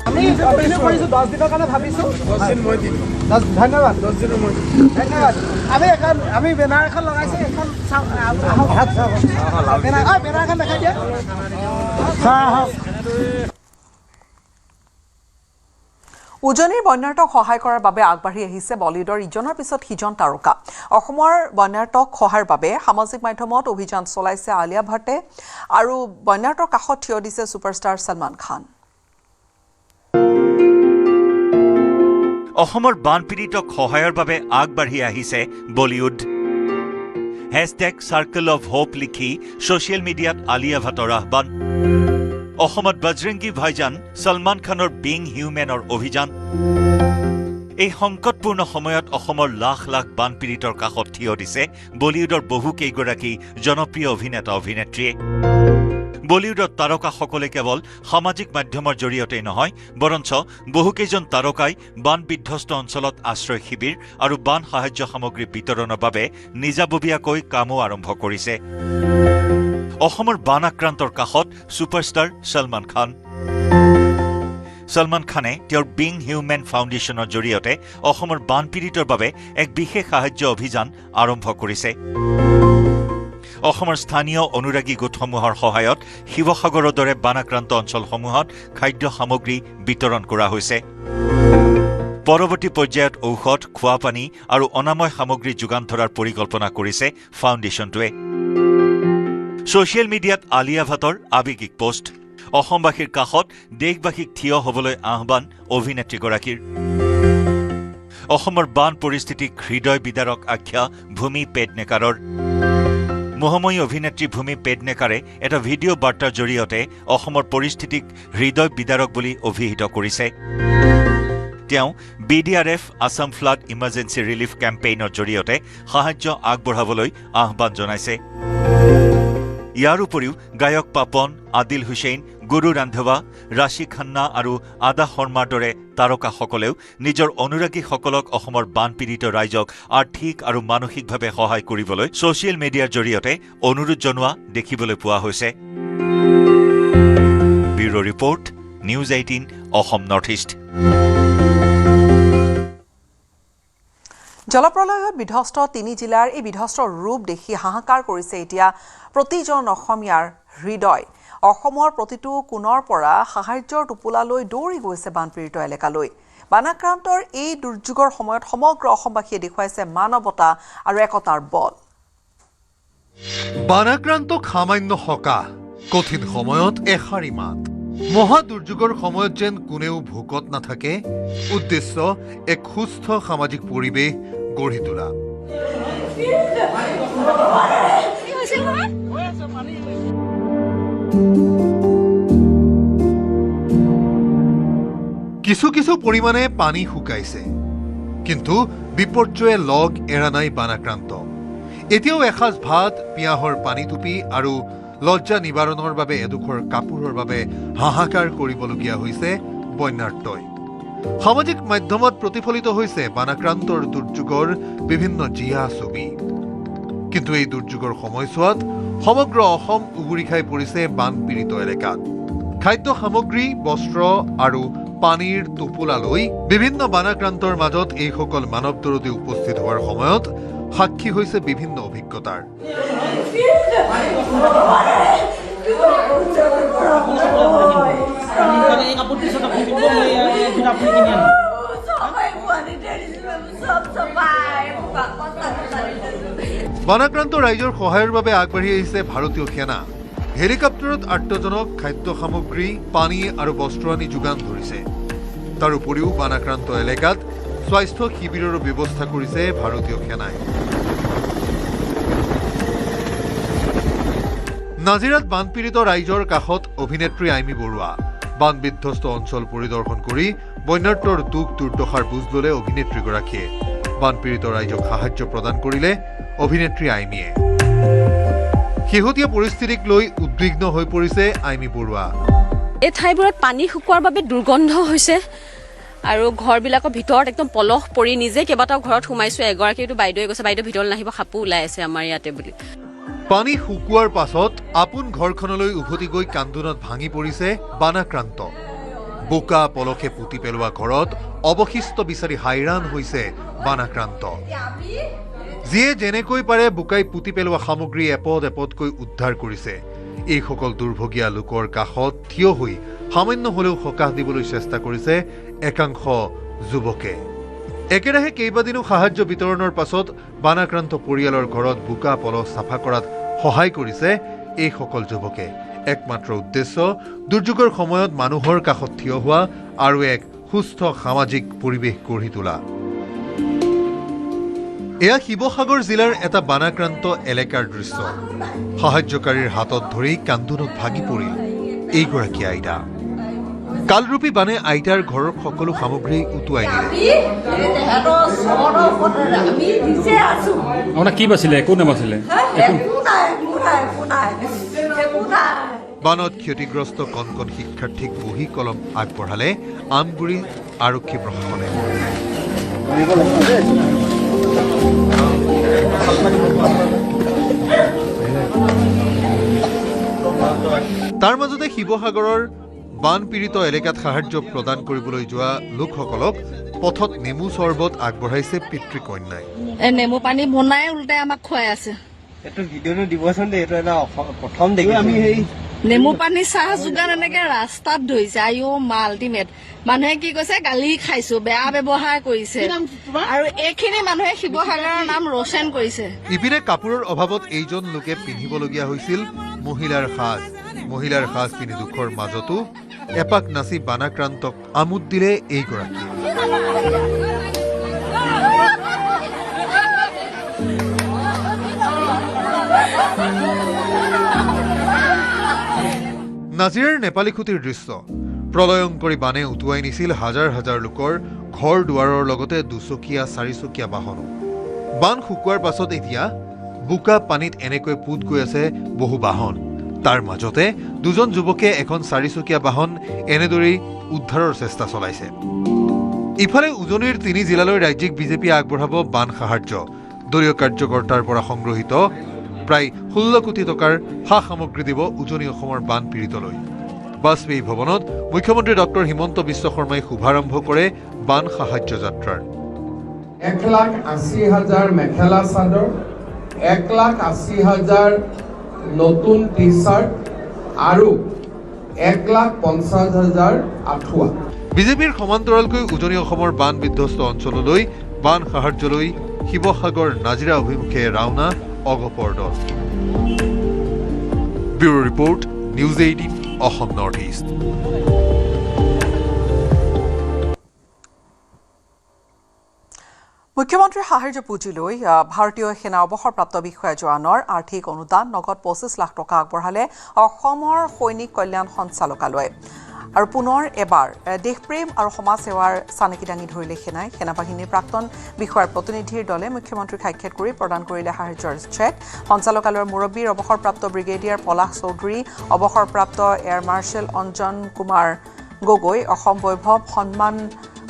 আমি কৰিছো 10 দিনৰ কাৰণে ভাবিছো 10 দিন মই দিম ধন্যবাদ 10 দিনৰ মই ধন্যবাদ আমি বেনাৰ এখন লগাইছে এখন বেনাৰ এখন দেখাই দিয়া উজনিৰ বন্যাৰ্তক সহায় কৰাৰ বাবে আগবাঢ়ি আহিছে বলিউডৰ ইজনৰ পিছত সিজন তাৰকা অসমৰ বন্যাৰ্তক সহায়ৰ বাবে সামাজিক মাধ্যমত অভিযান চলাইছে আলিয়া ভাটে আৰু বন্যাৰ্তৰ কাষত থিয় দিছে ছুপাৰষ্টাৰ সলমান খান অসমৰ বানপীড়িতক সহায়ৰ বাবে আগবাঢ়ি আহিছে বলিউড #Circle of Hope লিখি ছ'চিয়েল মিডিয়াত আলিয়া ভাটৰ আহ্বান অসমত বজৰংগী ভাইজান সলমান খানৰ বিং হিউমেনৰ অভিযান এই সংকটপূৰ্ণ সময়ত অসমৰ লাখ লাখ বানপীড়িতৰ কাষত থিয় দিছে বলিউডৰ বহু কেইগৰাকী জনপ্ৰিয় অভিনেতা অভিনেত্ৰীয়ে বলিউডৰ তাৰকাসকলে কেৱল সামাজিক মাধ্যমৰ জৰিয়তেই নহয় বৰঞ্চ বহুকেইজন তাৰকাই বান বিধ্বস্ত অঞ্চলত আশ্ৰয় শিবিৰ আৰু বান সাহায্য সামগ্ৰী বিতৰণৰ বাবে নিজাববীয়াকৈ কামো আৰম্ভ কৰিছে অসমৰ বান আক্ৰান্তৰ কাষত ছুপাৰষ্টাৰ সলমান খান সলমান খানে তেওঁৰ বিং হিউমেন ফাউণ্ডেশ্যনৰ জৰিয়তে অসমৰ বানপীড়িতৰ বাবে এক বিশেষ সাহায্য অভিযান আৰম্ভ কৰিছে অসমৰ স্থানীয় অনুৰাগী গোটসমূহৰ সহায়ত শিৱসাগৰৰ দৰে বানাক্ৰান্ত অঞ্চলসমূহত খাদ্য সামগ্ৰী বিতৰণ কৰা হৈছে পৰৱৰ্তী পৰ্যায়ত ঔষধ খোৱা পানী আৰু অনাময় সামগ্ৰী যোগান ধৰাৰ পৰিকল্পনা কৰিছে ফাউণ্ডেশ্যনটোৱে ছ'চিয়েল মিডিয়াত আলিয়া ভাটৰ আৱেগিক পোষ্ট অসমবাসীৰ কাষত দেশবাসীক থিয় হ'বলৈ আহ্বান অভিনেত্ৰীগৰাকীৰ অসমৰ বান পৰিস্থিতিক হৃদয় বিদাৰক আখ্যা ভূমি পেডনেকাৰৰ মহাময়ী অভিনেত্ৰী ভূমি পেডনেকাৰে এটা ভিডিঅ' বাৰ্তাৰ জৰিয়তে অসমৰ পৰিস্থিতিক হৃদয় বিদাৰক বুলি অভিহিত কৰিছে তেওঁ BDRF Assam flood emergency relief কেম্পেইনৰ জৰিয়তে সাহায্য আগবঢ়াবলৈ আহ্বান জনাইছে ইয়াৰ উপৰিও গায়ক পাপন আদিল হুছেইন গুৰু ৰান্ধৱা ৰাশি খান্না আৰু আদা শৰ্মাৰ দৰে তাৰকাসকলেও নিজৰ অনুৰাগীসকলক অসমৰ বানপীড়িত ৰাইজক আৰ্থিক আৰু মানসিকভাৱে সহায় কৰিবলৈ ছ'চিয়েল মিডিয়াৰ জৰিয়তে অনুৰোধ জনোৱা দেখিবলৈ পোৱা হৈছে bureau' report News 18 Assam North East জলপ্ৰলয়ত বিধ্বস্ত 3 জিলাৰ এই বিধ্বস্ত ৰূপ দেখি হাহাকাৰ কৰিছে এতিয়া প্ৰতিজন অসমীয়াৰ হৃদয় অসমৰ প্ৰতিটো কোণৰ পৰা সাহায্যৰ টোপোলালৈ দৌৰি গৈছে বানপীড়িত এলেকালৈ বানাক্ৰান্তৰ এই দুৰ্যোগৰ সময়ত সমগ্ৰ অসমবাসীয়ে দেখুৱাইছে মানৱতা আৰু একতাৰ বল বানাক্ৰান্তক সামান্য সকাহ কঠিন সময়ত এষাৰি মাত মহা দুৰ্যোগৰ সময়ত যেন কোনেও ভোকত নাথাকে উদ্দেশ্য এক সুস্থ সামাজিক পৰিৱেশ গঢ়ি তোলা কিছু কিছু পৰিমাণে পানী শুকাইছে কিন্তু বিপৰ্যয়ে লগ এৰা নাই বানাক্ৰান্ত এতিয়াও এসাঁজ ভাত পিয়াহৰ পানী টুপি আৰু লজ্জা নিবাৰণৰ বাবে এডোখৰ কাপোৰৰ বাবে হাহাকাৰ কৰিবলগীয়া হৈছে বন্যাৰ্তই সামাজিক মাধ্যমত প্ৰতিফলিত হৈছে বানাক্ৰান্তৰ দুৰ্যোগৰ বিভিন্ন জিয়া ছবি কিন্তু এই দুৰ্যোগৰ সময়ছোৱাত সমগ্ৰ অসম উগুৰি খাই পৰিছে বানপীড়িত এলেকাত খাদ্য সামগ্ৰী বস্ত্ৰ আৰু পানীৰ টোপোলালৈ বিভিন্ন বানাক্ৰান্তৰ মাজত এইসকল মানৱদৰদী উপস্থিত হোৱাৰ সময়ত সাক্ষী হৈছে বিভিন্ন অভিজ্ঞতাৰ বানাক্ৰান্ত ৰাইজৰ সহায়ৰ বাবে আগবাঢ়ি আহিছে ভাৰতীয় সেনা হেলিকপ্টাৰত আৰ্তজনক খাদ্য সামগ্ৰী পানী আৰু বস্ত্ৰ আনি যোগান ধৰিছে তাৰ উপৰিও বানাক্ৰান্ত এলেকাত স্বাস্থ্য শিবিৰৰো ব্যৱস্থা কৰিছে ভাৰতীয় সেনাই নাজিৰাত বানপীড়িত ৰাইজৰ কাষত অভিনেত্ৰী আইমী বৰুৱা বান বিধ্বস্ত অঞ্চল পৰিদৰ্শন কৰি বন্যাৰ্তৰ দুখ দুৰ্দশাৰ বুজ ল'লে অভিনেত্ৰীগৰাকীয়ে বানপীড়িত ৰাইজক সাহায্য প্ৰদান কৰিলে অভিনেত্ৰী আইমীয়ে শেহতীয়া পৰিস্থিতিক লৈ উদ্বিগ্ন হৈ পৰিছে আইমী বৰুৱা এই ঠাইবোৰত পানী শুকোৱাৰ বাবে দুৰ্গন্ধ হৈছে আৰু ঘৰবিলাকৰ ভিতৰত একদম পলহ পৰি নিজে কেইবাটাও ঘৰত সোমাইছো এগৰাকীটো বাইদেৱে কৈছে বাইদেউ ভিতৰলৈ নাহিব সাপো ওলাই আছে আমাৰ ইয়াতে বুলি পানী শুকোৱাৰ পাছত আপোন ঘৰখনলৈ উভতি গৈ কান্দোনত ভাঙি পৰিছে বানাক্ৰান্ত বোকা পলসে পুতি পেলোৱা ঘৰত অৱশিষ্ট বিচাৰি হাইৰাণ হৈছে বানাক্ৰান্ত যিয়ে যেনেকৈ পাৰে বোকাই পুতি পেলোৱা সামগ্ৰী এপদ এপদকৈ উদ্ধাৰ কৰিছে এইসকল দুৰ্ভগীয়া লোকৰ কাষত থিয় হৈ সামান্য হলেও সকাহ দিবলৈ চেষ্টা কৰিছে একাংশ যুৱকে একেৰাহে কেইবাদিনো সাহায্য বিতৰণৰ পাছত বানাক্ৰান্ত পৰিয়ালৰ ঘৰত বোকা পলহ চাফা কৰাত সহায় কৰিছে এইসকল যুৱকে একমাত্ৰ উদ্দেশ্য দুৰ্যোগৰ সময়ত মানুহৰ কাষত থিয় হোৱা আৰু এক সুস্থ সামাজিক পৰিৱেশ গঢ়ি তোলা এয়া শিৱসাগৰ জিলাৰ এটা বানাক্ৰান্ত এলেকাৰ দৃশ্য সাহায্যকাৰীৰ হাতত ধৰি কান্দোনত ভাগি পৰিল এইগৰাকী আইতা কালৰূপী বানে আইতাৰ ঘৰৰ সকলো সামগ্ৰী উটুৱাই দিলে কি বাছিলে একো নাবাছিলে বানত ক্ষতিগ্ৰস্ত কণ কণ শিক্ষাৰ্থীক বহী কলম আগবঢ়ালে আমগুৰি আৰক্ষী প্ৰশাসনে। তাৰ মাজতে শিৱসাগৰৰ বানপীড়িত এলেকাত সাহায্য প্ৰদান কৰিবলৈ যোৱা লোকসকলক পথত নেমু চৰ্বত আগবঢ়াইছে পিতৃকন্যাই। নেমু পানী বনাই উল্টাই আমাক খুৱাই আছে। নেমু পানী চাহ যোগান এনেকে ৰাস্তাত ধৰিছে। আইও আল্টিমেট মানুহে কি কৈছে, গালি খাইছো, বেয়া ব্যৱহাৰ কৰিছে, আৰু এইখিনি মানুহে শিৱসাগৰৰ নাম ৰোচন কৰিছে। ইপিনে কাপোৰৰ অভাৱত এইজন লোকে পিন্ধিবলগীয়া হৈছিল মহিলাৰ সাজ। মহিলাৰ সাজ পিন্ধি দুখৰ মাজতো এপাক নাচি বানাক্ৰান্তক আমোদ দিলে এইগৰাকীয়ে। নাজিৰাৰ নেপালী খুঁটিৰ দৃশ্য। প্ৰলয়ংকৰী বানে উটুৱাই নিছিল হাজাৰ হাজাৰ লোকৰ ঘৰ দুৱাৰৰ লগতে দুচকীয়া চাৰিচকীয়া বাহনো। বান শুকোৱাৰ পাছত এতিয়া বোকা পানীত এনেকৈ পোত গৈ আছে বহু বাহন। তাৰ মাজতে দুজন যুৱকে এখন চাৰিচকীয়া বাহন এনেদৰেই উদ্ধাৰৰ চেষ্টা চলাইছে। ইফালে উজনিৰ 3 জিলালৈ ৰাজ্যিক বিজেপিয়ে আগবঢ়াব বান সাহায্য। দলীয় কাৰ্যকৰ্তাৰ পৰা সংগ্ৰহিত প্ৰায় 16 কোটি টকাৰ সা সামগ্ৰী দিব উজনি অসমৰ বান পীড়িতলৈ। বাজপেয়ী ভৱনত মুখ্যমন্ত্ৰী ডক্টৰ হিমন্ত বিশ্ব শৰ্মাই শুভাৰম্ভ কৰে বান সাহায্য যাত্ৰাৰ। 1,80,000 মেখেলা চাদৰ, 1,80,000 নতুন টি চাৰ্ট আৰু 1,50,000 আঁঠুৱা। বিজেপিৰ সমান্তৰালকৈ উজনি অসমৰ বান বিধ্বস্ত অঞ্চললৈ বান সাহায্যলৈ শিৱসাগৰ নাজিৰা অভিমুখে ৰাওনা অগপৰ দল। Bureau report, News 18 Assam North east. মুখ্যমন্ত্ৰীৰ সাহায্য পুঁজিলৈ ভাৰতীয় সেনা অৱসৰপ্ৰাপ্ত বিষয়া জোৱানৰ আৰ্থিক অনুদান নগদ 25 লাখ টকা আগবঢ়ালে অসমৰ সৈনিক কল্যাণ সঞ্চালকালয়ে। আৰু পুনৰ এবাৰ দেশপ্ৰেম আৰু সমাজ সেৱাৰ চানেকি দাঙি ধৰিলে সেনাই। সেনাবাহিনীৰ প্ৰাক্তন বিষয়াৰ প্ৰতিনিধিৰ দলে মুখ্যমন্ত্ৰীক সাক্ষাৎ কৰি প্ৰদান কৰিলে সাহায্যৰ চেক। সঞ্চালকালয়ৰ মুৰব্বীৰ অৱসৰপ্ৰাপ্ত ব্ৰিগেডিয়াৰ পলাশ চৌধুৰী, অৱসৰপ্ৰাপ্ত এয়াৰ মাৰ্শ্বেল অঞ্জন কুমাৰ গগৈ, অসম বৈভৱ সন্মান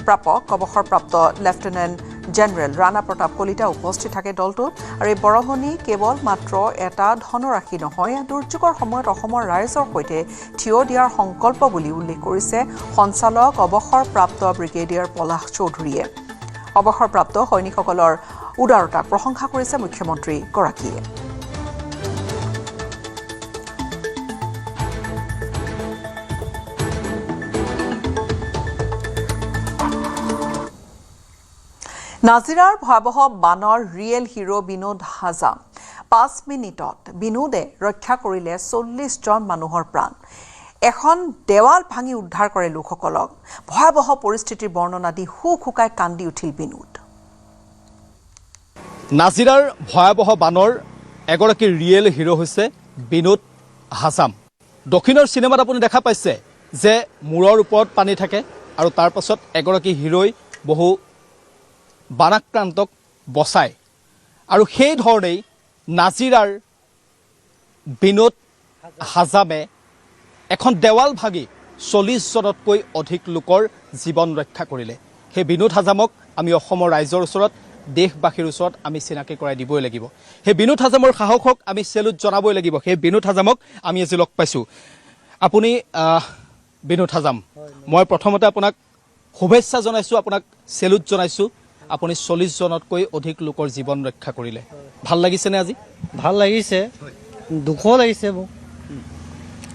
প্ৰাপক অৱসৰপ্ৰাপ্ত লেফটেনেণ্ট জেনেৰেল ৰাণা প্ৰতাপ কলিতা উপস্থিত থাকে দলটোত। আৰু এই বৰঙণি কেৱল মাত্ৰ এটা ধনৰাশি নহয়, দুৰ্যোগৰ সময়ত অসমৰ ৰাইজৰ সৈতে থিয় দিয়াৰ সংকল্প বুলি উল্লেখ কৰিছে সঞ্চালক অৱসৰপ্ৰাপ্ত ব্ৰিগেডিয়াৰ পলাশ চৌধুৰীয়ে। অৱসৰপ্ৰাপ্ত সৈনিকসকলৰ উদাৰতাক প্ৰশংসা কৰিছে মুখ্যমন্ত্ৰীগৰাকীয়ে। নাজিৰাৰ ভয়াৱহ বানৰ ৰিয়েল হিৰো বিনোদ হাজাম। 5 মিনিটত বিনোদে ৰক্ষা কৰিলে 40জন মানুহৰ প্ৰাণ। এখন দেৱাল ভাঙি উদ্ধাৰ কৰে লোকসকলক। ভয়াৱহ পৰিস্থিতিৰ বৰ্ণনা দি শুকাই কান্দি উঠিল বিনোদ। নাজিৰাৰ ভয়াৱহ বানৰ এগৰাকী ৰিয়েল হিৰো হৈছে বিনোদ হাজাম। দক্ষিণৰ চিনেমাত আপুনি দেখা পাইছে যে মূৰৰ ওপৰত পানী থাকে আৰু তাৰ পাছত এগৰাকী হিৰোই বহু বানাক্ৰান্তক বচায়। আৰু সেই ধৰণেই নাজিৰাৰ বিনোদ হাজামে এখন দেৱাল ভাঙি 40জনতকৈ অধিক লোকৰ জীৱন ৰক্ষা কৰিলে। সেই বিনোদ হাজামক আমি অসমৰ ৰাইজৰ ওচৰত, দেশবাসীৰ ওচৰত আমি চিনাকি কৰাই দিবই লাগিব। সেই বিনোদ হাজামৰ সাহসক আমি চেলুট জনাবই লাগিব। সেই বিনোদ হাজামক আমি আজি লগ পাইছোঁ। আপুনি বিনোদ হাজাম, মই প্ৰথমতে আপোনাক শুভেচ্ছা জনাইছোঁ, আপোনাক চেলুট জনাইছোঁ। আপুনি 40জনতকৈ অধিক লোকৰ জীৱন ৰক্ষা কৰিলে। ভাল লাগিছেনে আজি? ভাল লাগিছে, দুখ লাগিছে মোক।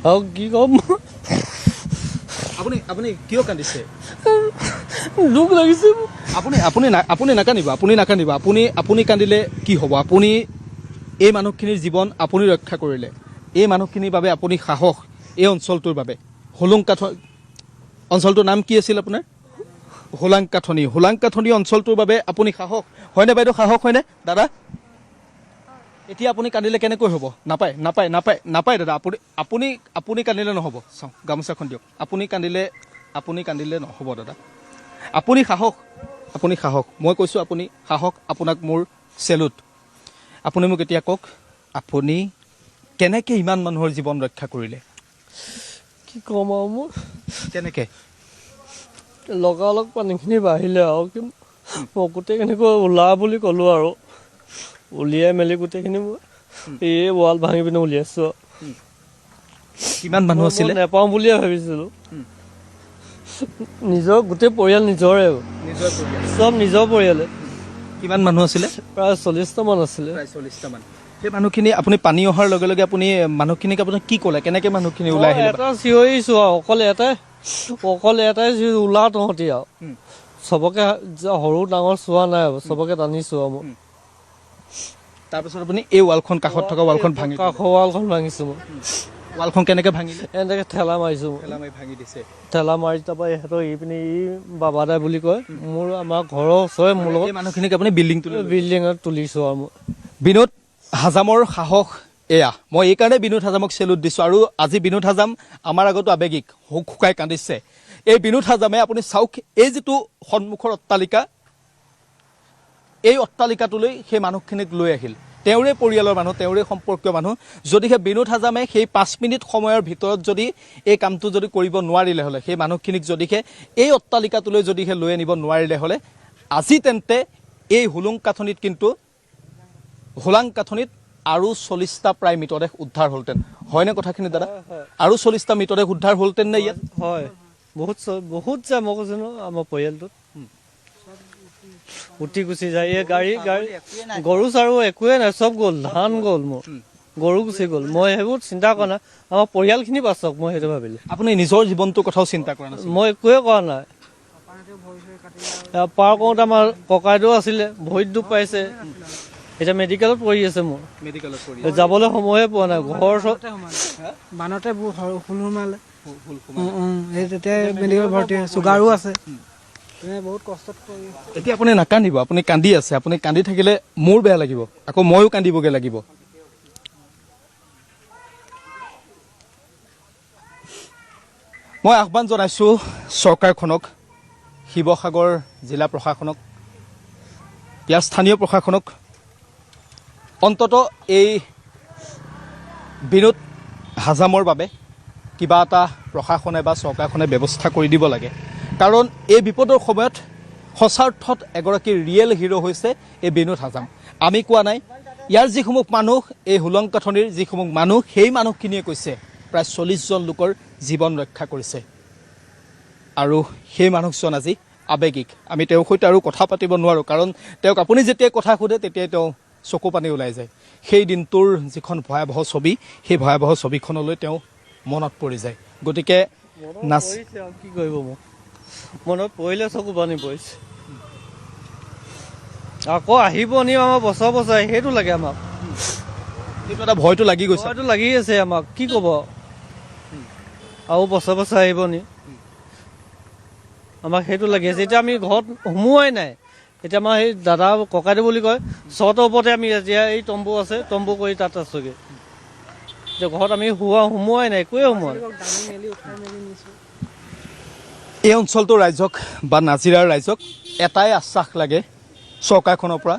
আৰু কি ক'ম, আপুনি কিয় কান্দিছে? দুখ লাগিছে মোক। আপুনি নাকান্দিব, আপুনি কান্দিলে কি হ'ব? আপুনি এই মানুহখিনিৰ জীৱন আপুনি ৰক্ষা কৰিলে। এই মানুহখিনিৰ বাবে আপুনি সাহস, এই অঞ্চলটোৰ বাবে। অঞ্চলটোৰ নাম কি আছিল আপোনাৰ? হোলাংকাথনি অঞ্চলটোৰ বাবে আপুনি সাহস, হয়নে বাইদেউ? সাহস হয়নে দাদা? এতিয়া আপুনি কান্দিলে কেনেকৈ হ'ব? নাপায় দাদা। আপুনি কান্দিলে নহ'ব। চাওঁ গামোচাখন দিয়ক। আপুনি কান্দিলে নহ'ব দাদা। আপুনি সাহস, মই কৈছোঁ আপুনি সাহস। আপোনাক মোৰ চেলুট। আপুনি মোক এতিয়া কওক, আপুনি কেনেকৈ ইমান মানুহৰ জীৱন ৰক্ষা কৰিলে? কি ক'ম আৰু মোৰ কেনেকৈ লগালগ পানীখিনি বাঢ়িলে আৰু মই গোটেইখিনিকৈ ওলা বুলি ক'লোঁ আৰু উলিয়াই মেলি গোটেইখিনি মই এই ৱাল ভাঙি পিনে উলিয়াইছোঁ আৰু কিমান মানুহ আছিলে নেপাওঁ বুলিয়ে ভাবিছিলোঁ নিজৰ গোটেই পৰিয়াল নিজৰে চব নিজৰ পৰিয়ালে কিমান মানুহ আছিলে প্ৰায় 40টামান আছিলে প্ৰায় 40টামান সেই মানুহখিনি আপুনি পানী অহাৰ লগে লগে আপুনি মানুহখিনিক আপুনি কি ক'লে কেনেকৈ মানুহখিনি ওলাই আহিলে এটা চিঞৰিছোঁ আৰু অকলে এটাই ওলা তহঁতি আৰু চবকে সৰু ডাঙৰ চোৱা নাই আৰু চবকে টানিছোঁ আৰু মই তাৰপিছত আপুনি এই ৱালখন কাষত থকা ৱালখন ভাঙি কাষৰ ৱালখন ভাঙিছোঁ মই ৱালখন কেনেকৈ ভাঙিলে এনেকৈ ঠেলা মাৰিছোঁ ভাঙি দিছে ঠেলা মাৰি তাৰপৰা ইহঁতৰ ইপিনে বাবাদাই বুলি কয় মোৰ আমাৰ ঘৰৰ ওচৰে মোৰ লগত এই মানুহখিনিক আপুনি বিল্ডিঙত তুলিছোঁ আৰু মই বিনোদ হাজামৰ সাহস এয়া মই এইকাৰণে বিনোদ হাজামক চেলুট দিছোঁ আৰু আজি বিনোদ হাজাম আমাৰ আগতো আৱেগিক হুক হুকাই কান্দিছে এই বিনোদ হাজামে আপুনি চাওক এই যিটো সন্মুখৰ অট্টালিকা এই অট্টালিকাটোলৈ সেই মানুহখিনিক লৈ আহিল তেওঁৰে পৰিয়ালৰ মানুহ তেওঁৰে সম্পৰ্কীয় মানুহ যদিহে বিনোদ হাজামে সেই 5 মিনিট সময়ৰ ভিতৰত যদি এই কামটো যদি কৰিব নোৱাৰিলে হ'লে সেই মানুহখিনিক যদিহে এই অট্টালিকাটোলৈ যদিহে লৈ আনিব নোৱাৰিলে হ'লে আজি তেন্তে এই হুলুং কাঠনিত আৰু 40টা প্ৰায় মৃতদেহ উদ্ধাৰ হ'লহেঁতেন হয়নে কথাখিনি দাদা আৰু 40টা মৃতদেহ উদ্ধাৰ হ'লহেঁতেন নে ইয়াত হয় বহুত যায় মই কৈছোঁ ন আমাৰ পৰিয়ালটোত উঠি গুচি যায় এই গাড়ী গৰু চাৰু একোৱে নাই চব গ'ল ধান গ'ল মোৰ গৰু গুচি গ'ল মই সেইবোৰ চিন্তা কৰা নাই আমাৰ পৰিয়ালখিনি বাচক মই সেইটো ভাবিলোঁ আপুনি নিজৰ জীৱনটোৰ কথাও চিন্তা কৰা নাছিল মই একোৱে কৰা নাই পাৰ কৰোঁতে আমাৰ ককাইদেউ আছিলে ভৰিত দুখ পাইছে এতিয়া মেডিকেলত পৰি আছে মোৰ যাবলৈ সময়ে পোৱা নাই ঘৰ বানতে ফুল সোমালে তেতিয়া মেডিকেল ভৰ্তি চুগাৰো আছে বহুত কষ্টত কৰি এতিয়া আপুনি নাকান্দিব আপুনি কান্দি আছে আপুনি কান্দি থাকিলে মোৰ বেয়া লাগিব আকৌ ময়ো কান্দিবগৈ লাগিব মই আহ্বান জনাইছোঁ চৰকাৰখনক শিৱসাগৰ জিলা প্ৰশাসনক ইয়াৰ স্থানীয় প্ৰশাসনক অন্তত এই বিনোদ হাজামৰ বাবে কিবা এটা প্ৰশাসনে বা চৰকাৰখনে ব্যৱস্থা কৰি দিব লাগে কাৰণ এই বিপদৰ সময়ত সঁচাৰ্থত এগৰাকী ৰিয়েল হিৰো হৈছে এই বিনোদ হাজাম আমি কোৱা নাই ইয়াৰ যিসমূহ মানুহ এই হুলং কাঠনিৰ যিসমূহ মানুহ সেই মানুহখিনিয়ে কৈছে প্ৰায় 40জন লোকৰ জীৱন ৰক্ষা কৰিছে আৰু সেই মানুহজন আজি আৱেগিক আমি তেওঁৰ সৈতে আৰু কথা পাতিব নোৱাৰোঁ কাৰণ তেওঁক আপুনি যেতিয়াই কথা সোধে তেতিয়াই তেওঁ চকু পানী ওলাই যায় সেই দিনটোৰ যিখন ভয়াৱহ ছবি সেই ভয়াৱহ ছবিখনলৈ তেওঁ মনত পৰি যায় গতিকে কি কৰিব মোক মনত পৰিলে চকু পানী পৰিছে আকৌ আহিব নি আমাৰ বছৰ সেইটো লাগে আমাক সেইটো এটা ভয়টো লাগি গৈছে ভয়টো লাগি আছে আমাক কি ক'ব আৰু বছৰ আহিব নি আমাক সেইটো লাগি আছে এতিয়া আমি ঘৰত সোমোৱাই নাই এতিয়া আমাৰ সেই দাদা ককাইদেউ বুলি কয় চটৰ ওপৰতে আমি এতিয়া এই তম্বু আছে তম্বু কৰি তাত আছোগৈ এতিয়া ঘৰত আমি সোমোৱাই নাই একোৱে সোমোৱা এই অঞ্চলটোৰ ৰাইজক বা নাজিৰাৰ ৰাইজক এটাই আশ্বাস লাগে চৰকাৰখনৰ পৰা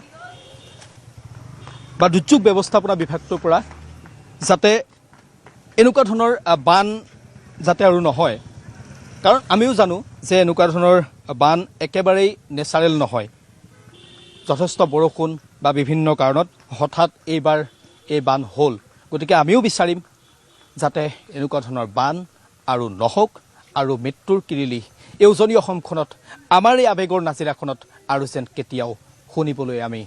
বা দুৰ্যোগ ব্যৱস্থাপনা বিভাগটোৰ পৰা যাতে এনেকুৱা ধৰণৰ বান যাতে আৰু নহয় কাৰণ আমিও জানো যে এনেকুৱা ধৰণৰ বান একেবাৰেই নেচাৰেল নহয় যথেষ্ট বৰষুণ বা বিভিন্ন কাৰণত হঠাৎ এইবাৰ এই বান হ'ল গতিকে আমিও বিচাৰিম যাতে এনেকুৱা ধৰণৰ বান আৰু নহওক আৰু মৃত্যুৰ কিৰিলি এই উজনি অসমখনত আমাৰ এই আৱেগৰ নাজিৰাখনত আৰু যেন কেতিয়াও শুনিবলৈ আমি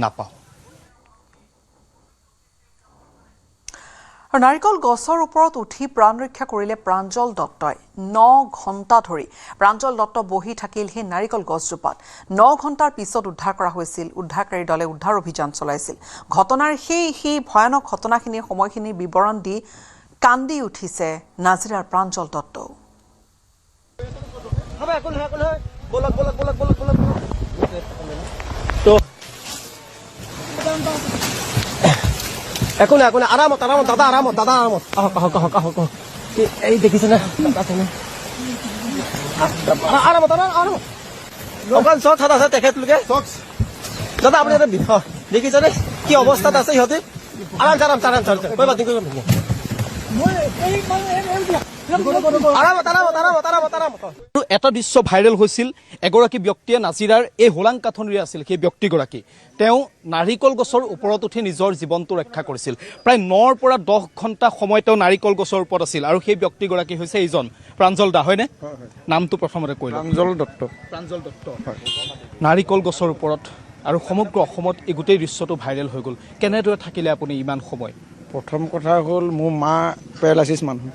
নাপাওঁ আৰু নাৰিকল গছৰ ওপৰত উঠি প্ৰাণ ৰক্ষা কৰিলে প্ৰাঞ্জল দত্তই 9 ঘণ্টা ধৰি প্ৰাঞ্জল দত্ত বহি থাকিল সেই নাৰিকল গছজোপাত 9 ঘণ্টাৰ পিছত উদ্ধাৰ কৰা হৈছিল উদ্ধাৰকাৰী দলে উদ্ধাৰ অভিযান চলাইছিল ঘটনাৰ সেই ভয়ানক ঘটনাখিনিৰ সময়খিনিৰ বিৱৰণ দি কান্দি উঠিছে নাজিৰাৰ প্ৰাঞ্জল দত্ত একো নাই আৰামত দাদা আৰামত আহক এই দেখিছেনে আৰামত অকণ চট আছে তেখেতলোকে দাদা আপুনি দেখিছেনে কি অৱস্থাত আছে সিহঁতে আৰাম আৰু এটা দৃশ্য ভাইৰেল হৈছিল এগৰাকী ব্যক্তিয়ে নাজিৰাৰ এই হোলাং কাঠনিৰে আছিল সেই ব্যক্তিগৰাকী তেওঁ নাৰিকল গছৰ ওপৰত উঠি নিজৰ জীৱনটো ৰক্ষা কৰিছিল প্ৰায় 9ৰ পৰা 10 ঘণ্টা সময় তেওঁ নাৰিকল গছৰ ওপৰত আছিল আৰু সেই ব্যক্তিগৰাকী হৈছে এইজন প্ৰাঞ্জল দা হয়নে নামটো প্ৰথমতে কৈ লওঁ প্ৰাঞ্জল দত্ত নাৰিকল গছৰ ওপৰত আৰু সমগ্ৰ অসমত এই গোটেই দৃশ্যটো ভাইৰেল হৈ গ'ল কেনেদৰে থাকিলে আপুনি ইমান সময় প্ৰথম কথা হ'ল মোৰ মা পেৰালাইচিছ মানুহ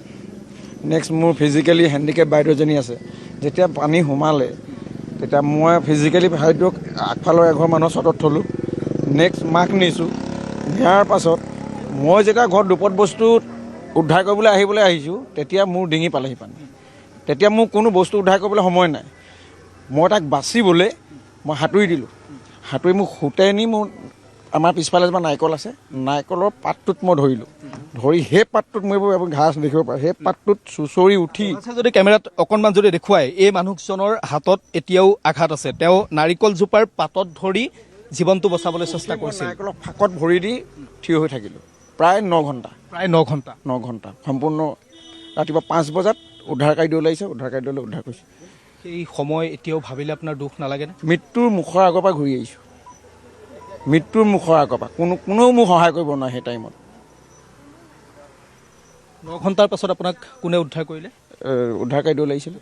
নেক্সট মোৰ ফিজিকেলি হেণ্ডিকেপ বাইদেউজনী আছে যেতিয়া পানী সোমালে তেতিয়া মই ফিজিকেলি বাইদেউক আগফালৰ এঘৰ মানুহৰ চটত থ'লোঁ নেক্সট মাক নিছোঁ নিয়াৰ পাছত মই যেতিয়া ঘৰত দুপত বস্তু উদ্ধাৰ কৰিবলৈ আহিছোঁ তেতিয়া মোৰ ডিঙি পালেহি পানী তেতিয়া মোৰ কোনো বস্তু উদ্ধাৰ কৰিবলৈ সময় নাই মই তাক বাচিবলৈ মই সাঁতুৰি দিলোঁ সাঁতুৰি মোক সুতে নি মোৰ আমাৰ পিছফালে যেনিবা নাৰিকল আছে নাৰিকলৰ পাতটোত মই ধৰিলোঁ ধৰি সেই পাতটোত মই ঘাঁহ দেখিব পাৰোঁ সেই পাতটোত চুঁচৰি উঠি যদি কেমেৰাত অকণমান যদি দেখুৱাই এই মানুহজনৰ হাতত এতিয়াও আঘাত আছে তেওঁ নাৰিকল জোপাৰ পাতত ধৰি জীৱনটো বচাবলৈ চেষ্টা কৰিছিল নাৰিকলৰ ফাঁকত ভৰি দি থিয় হৈ থাকিলোঁ প্ৰায় 9 ঘণ্টা 9 ঘণ্টা সম্পূৰ্ণ ৰাতিপুৱা 5 বজাত উদ্ধাৰকাৰী ওলাইছে উদ্ধাৰকাৰী উদ্ধাৰ কৰিছে সেই সময় এতিয়াও ভাবিলে আপোনাৰ দুখ নালাগেনে মৃত্যুৰ মুখৰ আগৰ পৰা ঘূৰি আহিছোঁ মৃত্যুৰ মুখৰ আগৰ পৰা কোনেও মোক সহায় কৰিব নোৱাৰে সেই টাইমত 9 ঘণ্টাৰ পাছত আপোনাক কোনে উদ্ধাৰ কৰিলে উদ্ধাৰকাৰী দল আহিছিলে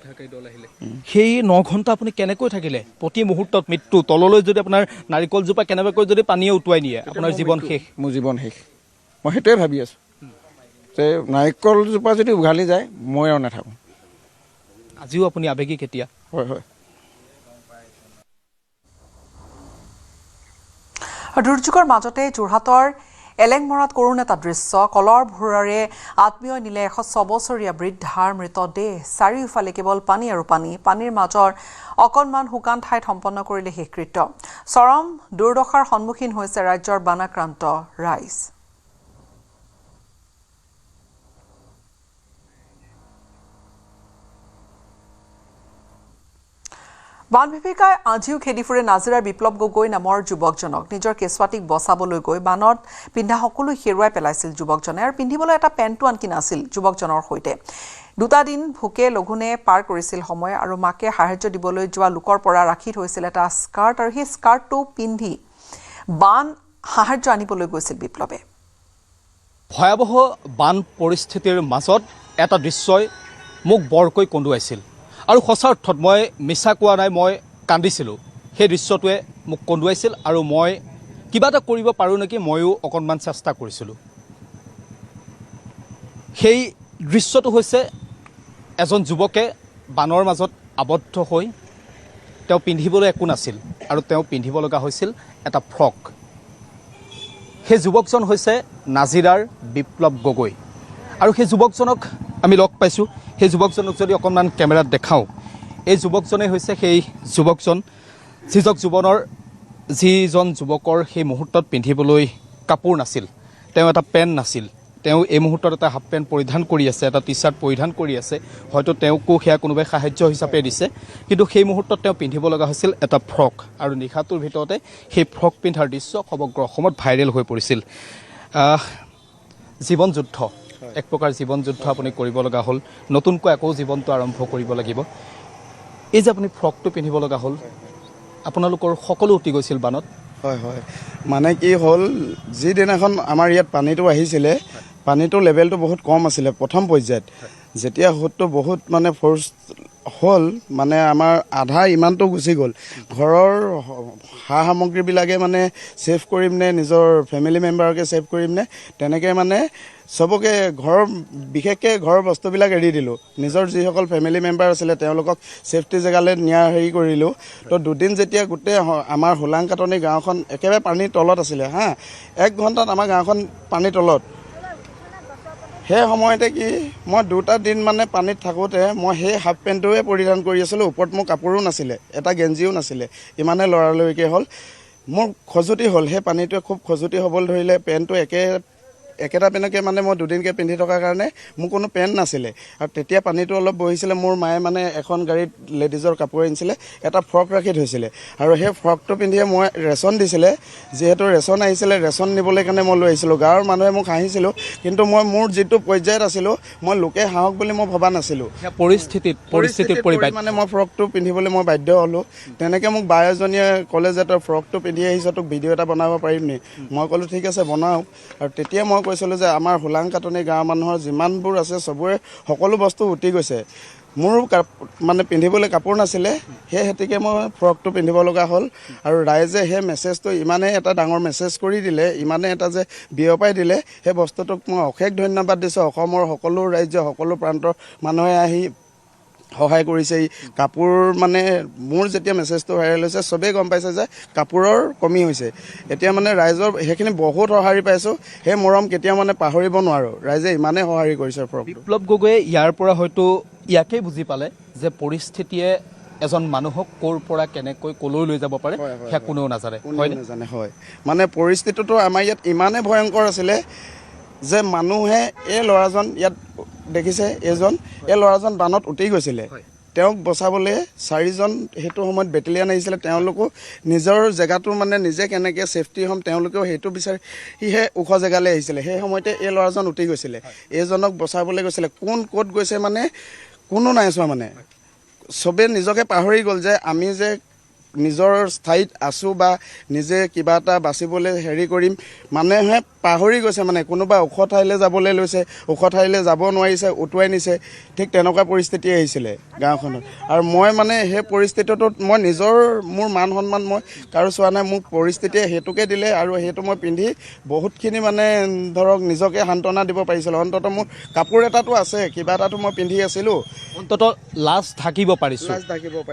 সেই 9 ঘণ্টা আপুনি কেনেকৈ থাকিলে প্ৰতি মুহূৰ্তত মৃত্যু তললৈ যদি আপোনাৰ নাৰিকলজোপা কেনেবাকৈ যদি পানীয়ে উটুৱাই নিয়ে আপোনাৰ জীৱন শেষ মোৰ জীৱন শেষ মই সেইটোৱে ভাবি আছোঁ যে নাৰিকলজোপা যদি উঘালি যায় মই আৰু নাথাকোঁ আজিও আপুনি আবেগিক এতিয়া হয় দুৰ্যোগৰ মাজতে যোৰহাটৰ এলেংমৰাত কৰুণ এটা দৃশ্য কলৰ ভোৰেৰে আত্মীয় নিলে 106 বছৰীয়া বৃদ্ধাৰ মৃতদেহ চাৰিওফালে কেৱল পানী আৰু পানীৰ মাজৰ অকণমান শুকান ঠাইত সম্পন্ন কৰিলে শেষকৃত্য চৰম দুৰ্দশাৰ সন্মুখীন হৈছে ৰাজ্যৰ বানাক্ৰান্ত ৰাইজ বান বিভীষিকাই আজিও খেদি ফুৰে নাজিৰাৰ বিপ্লৱ গগৈ নামৰ যুৱকজনক নিজৰ কেঁচুৱাটিক বচাবলৈ গৈ বানত পিন্ধা সকলো হেৰুৱাই পেলাইছিল যুৱকজনে আৰু পিন্ধিবলৈ এটা পেণ্টো আনকি নাছিল যুৱকজনৰ সৈতে 2 দিন ভোকে লঘোণে পাৰ কৰিছিল সময় আৰু মাকে সাহায্য দিবলৈ যোৱা লোকৰ পৰা ৰাখি থৈছিল এটা স্কাৰ্ট আৰু সেই স্কাৰ্টটো পিন্ধি বান সাহায্য আনিবলৈ গৈছিল বিপ্লৱে ভয়াৱহ বান পৰিস্থিতিৰ মাজত এটা দৃশ্যই মোক বৰকৈ কন্দুৱাইছিল আৰু সঁচা অৰ্থত মই মিছা কোৱা নাই মই কান্দিছিলোঁ সেই দৃশ্যটোৱে মোক কন্দুৱাইছিল আৰু মই কিবা এটা কৰিব পাৰোঁ নেকি ময়ো অকণমান চেষ্টা কৰিছিলোঁ সেই দৃশ্যটো হৈছে এজন যুৱকে বানৰ মাজত আবদ্ধ হৈ তেওঁ পিন্ধিবলৈ একো নাছিল আৰু তেওঁ পিন্ধিব লগা হৈছিল এটা ফ্ৰক সেই যুৱকজন হৈছে নাজিৰাৰ বিপ্লৱ গগৈ আৰু সেই যুৱকজনক আমি লগ পাইছোঁ সেই যুৱকজনক যদি অকণমান কেমেৰাত দেখাওঁ এই যুৱকজনেই হৈছে সেই যুৱকজন যিজন যুৱকৰ সেই মুহূৰ্তত পিন্ধিবলৈ কাপোৰ নাছিল তেওঁ এটা পেণ্ট নাছিল তেওঁ এই মুহূৰ্তত এটা হাফ পেণ্ট পৰিধান কৰি আছে এটা টি চাৰ্ট পৰিধান কৰি আছে হয়তো তেওঁকো সেয়া কোনোবাই সাহায্য হিচাপে দিছে কিন্তু সেই মুহূৰ্তত তেওঁ পিন্ধিব লগা হৈছিল এটা ফ্ৰক আৰু নিশাটোৰ ভিতৰতে সেই ফ্ৰক পিন্ধাৰ দৃশ্য সমগ্ৰ অসমত ভাইৰেল হৈ পৰিছিল জীৱন যুদ্ধ এক প্ৰকাৰ জীৱন যুদ্ধ আপুনি কৰিব লগা হ'ল নতুনকৈ আকৌ জীৱনটো আৰম্ভ কৰিব লাগিব এই যে আপুনি ফ্ৰকটো পিন্ধিব লগা হ'ল আপোনালোকৰ সকলো উটি গৈছিল বানত হয় মানে কি হ'ল যিদিনাখন আমাৰ ইয়াত পানীটো আহিছিলে পানীটো লেভেলটো বহুত কম আছিলে প্ৰথম পৰ্যায়ত যেতিয়া সোঁতটো বহুত মানে ফ'ৰ্চ হ'ল মানে আমাৰ আধা ইমানটো গুচি গ'ল ঘৰৰ সা সামগ্ৰীবিলাকে মানে ছেভ কৰিম নে নিজৰ ফেমিলি মেম্বাৰকে ছেভ কৰিম নে তেনেকৈ মানে চবকে বিশেষকৈ ঘৰৰ বস্তুবিলাক এৰি দিলোঁ নিজৰ যিসকল ফেমিলি মেম্বাৰ আছিলে তেওঁলোকক ছেফটি জেগালৈ নিয়াৰ হেৰি কৰিলোঁ তো 2 দিন যেতিয়া গোটেই আমাৰ হোলাং কাটনি গাঁওখন একেবাৰে পানীৰ তলত আছিলে 1 ঘণ্টাত আমাৰ গাঁওখন পানীৰ তলত সেই সময়তে কি মই 2টা দিন মানে পানীত থাকোঁতে মই সেই হাফ পেণ্টটোৱে পৰিধান কৰি আছিলোঁ ওপৰত মোৰ কাপোৰো নাছিলে এটা গেঞ্জিও নাছিলে ইমানে লৰালৰিকৈ হ'ল মোৰ খজুতি হ'ল সেই পানীটোৱে খুব খজুতি হ'বলৈ ধৰিলে পেণ্টটো একেটা পেণ্টকে মানে মই দুদিনকৈ পিন্ধি থকাৰ কাৰণে মোৰ কোনো পেণ্ট নাছিলে আৰু তেতিয়া পানীটো অলপ বহিছিলে মোৰ মায়ে মানে এখন গাড়ীত লেডিজৰ কাপোৰ আনিছিলে এটা ফ্ৰক ৰাখি থৈছিলে আৰু সেই ফ্ৰকটো পিন্ধিয়ে মই ৰেচন দিছিলে যিহেতু ৰেচন আহিছিলে ৰেচন নিবলৈ কাৰণে মই লৈ আহিছিলোঁ গাঁৱৰ মানুহে মোক হাঁহিছিলোঁ কিন্তু মই মোৰ যিটো পৰ্যায়ত আছিলোঁ মই লোকে হাঁহক বুলি মই ভবা নাছিলোঁ পৰিস্থিতিত মানে মই ফ্ৰকটো পিন্ধিবলৈ মই বাধ্য হ'লোঁ তেনেকৈ মোক বা এজনীয়ে ক'লে যে তই ফ্ৰকটো পিন্ধি আহিছ তোক ভিডিঅ' এটা বনাব পাৰিম নি মই ক'লোঁ ঠিক আছে বনাওক আৰু তেতিয়া মই কৈছিলোঁ যে আমাৰ হোলাং কাটনি গাঁৱৰ মানুহৰ যিমানবোৰ আছে চবৰে সকলো বস্তু উটি গৈছে মোৰ মানে পিন্ধিবলৈ কাপোৰ নাছিলে সেই হেতুকে মই ফ্ৰকটো পিন্ধিব লগা হ'ল আৰু ৰাইজে সেই মেছেজটো ইমানেই এটা ডাঙৰ মেছেজ কৰি দিলে ইমানে এটা যে বিয়পাই দিলে সেই বস্তুটোক মই অশেষ ধন্যবাদ দিছোঁ অসমৰ সকলো ৰাজ্য সকলো প্ৰান্তৰ মানুহে আহি সহায় কৰিছে এই কাপোৰ মানে মোৰ যেতিয়া মেছেজটো ভাইৰেল হৈছে চবেই গম পাইছে যে কাপোৰৰ কমি হৈছে এতিয়া মানে ৰাইজৰ সেইখিনি বহুত সঁহাৰি পাইছোঁ সেই মৰম কেতিয়াও মানে পাহৰিব নোৱাৰোঁ ৰাইজে ইমানেই সঁহাৰি কৰিছে ফ্ৰক বিপ্লৱ গগৈয়ে ইয়াৰ পৰা হয়তো ইয়াকেই বুজি পালে যে পৰিস্থিতিয়ে এজন মানুহক ক'ৰ পৰা কেনেকৈ ক'লৈ লৈ যাব পাৰে সেয়া কোনেও নাজানে হয় মানে পৰিস্থিতিটো আমাৰ ইয়াত ইমানেই ভয়ংকৰ আছিলে যে মানুহে এই ল'ৰাজন ইয়াত দেখিছে এই ল'ৰাজন বানত উটি গৈছিলে তেওঁক বচাবলৈ 4জন সেইটো সময়ত বেটেলিয়ান আহিছিলে তেওঁলোকো নিজৰ জেগাটো মানে নিজে কেনেকৈ ছেফটি হ'ম তেওঁলোকেও সেইটো বিচাৰিহে ওখ জেগালৈ আহিছিলে সেই সময়তে এই ল'ৰাজন উটি গৈছিলে এইজনক বচাবলৈ গৈছিলে কোন ক'ত গৈছে মানে কোনো নাই চোৱা মানে চবেই নিজকে পাহৰি গ'ল যে আমি যে নিজৰ ঠাইত আছোঁ বা নিজে কিবা এটা বাচিবলৈ হেৰি কৰিম মানুহে পাহৰি গৈছে মানে কোনোবা ওখ ঠাইলৈ যাবলৈ লৈছে ওখ ঠাইলৈ যাব নোৱাৰিছে উটুৱাই নিছে ঠিক তেনেকুৱা পৰিস্থিতি আহিছিলে গাঁওখনত আৰু মই মানে সেই পৰিস্থিতিটোত মই মোৰ মান সন্মান মই কাৰো চোৱা নাই মোক পৰিস্থিতিয়ে সেইটোকে দিলে আৰু সেইটো মই পিন্ধি বহুতখিনি মানে ধৰক নিজকে সান্তনা দিব পাৰিছিলোঁ অন্ততঃ মোৰ কাপোৰ এটাতো আছে কিবা এটাতো মই পিন্ধি আছিলোঁ অন্ততঃ লাজ ঢাকিব পাৰিছোঁ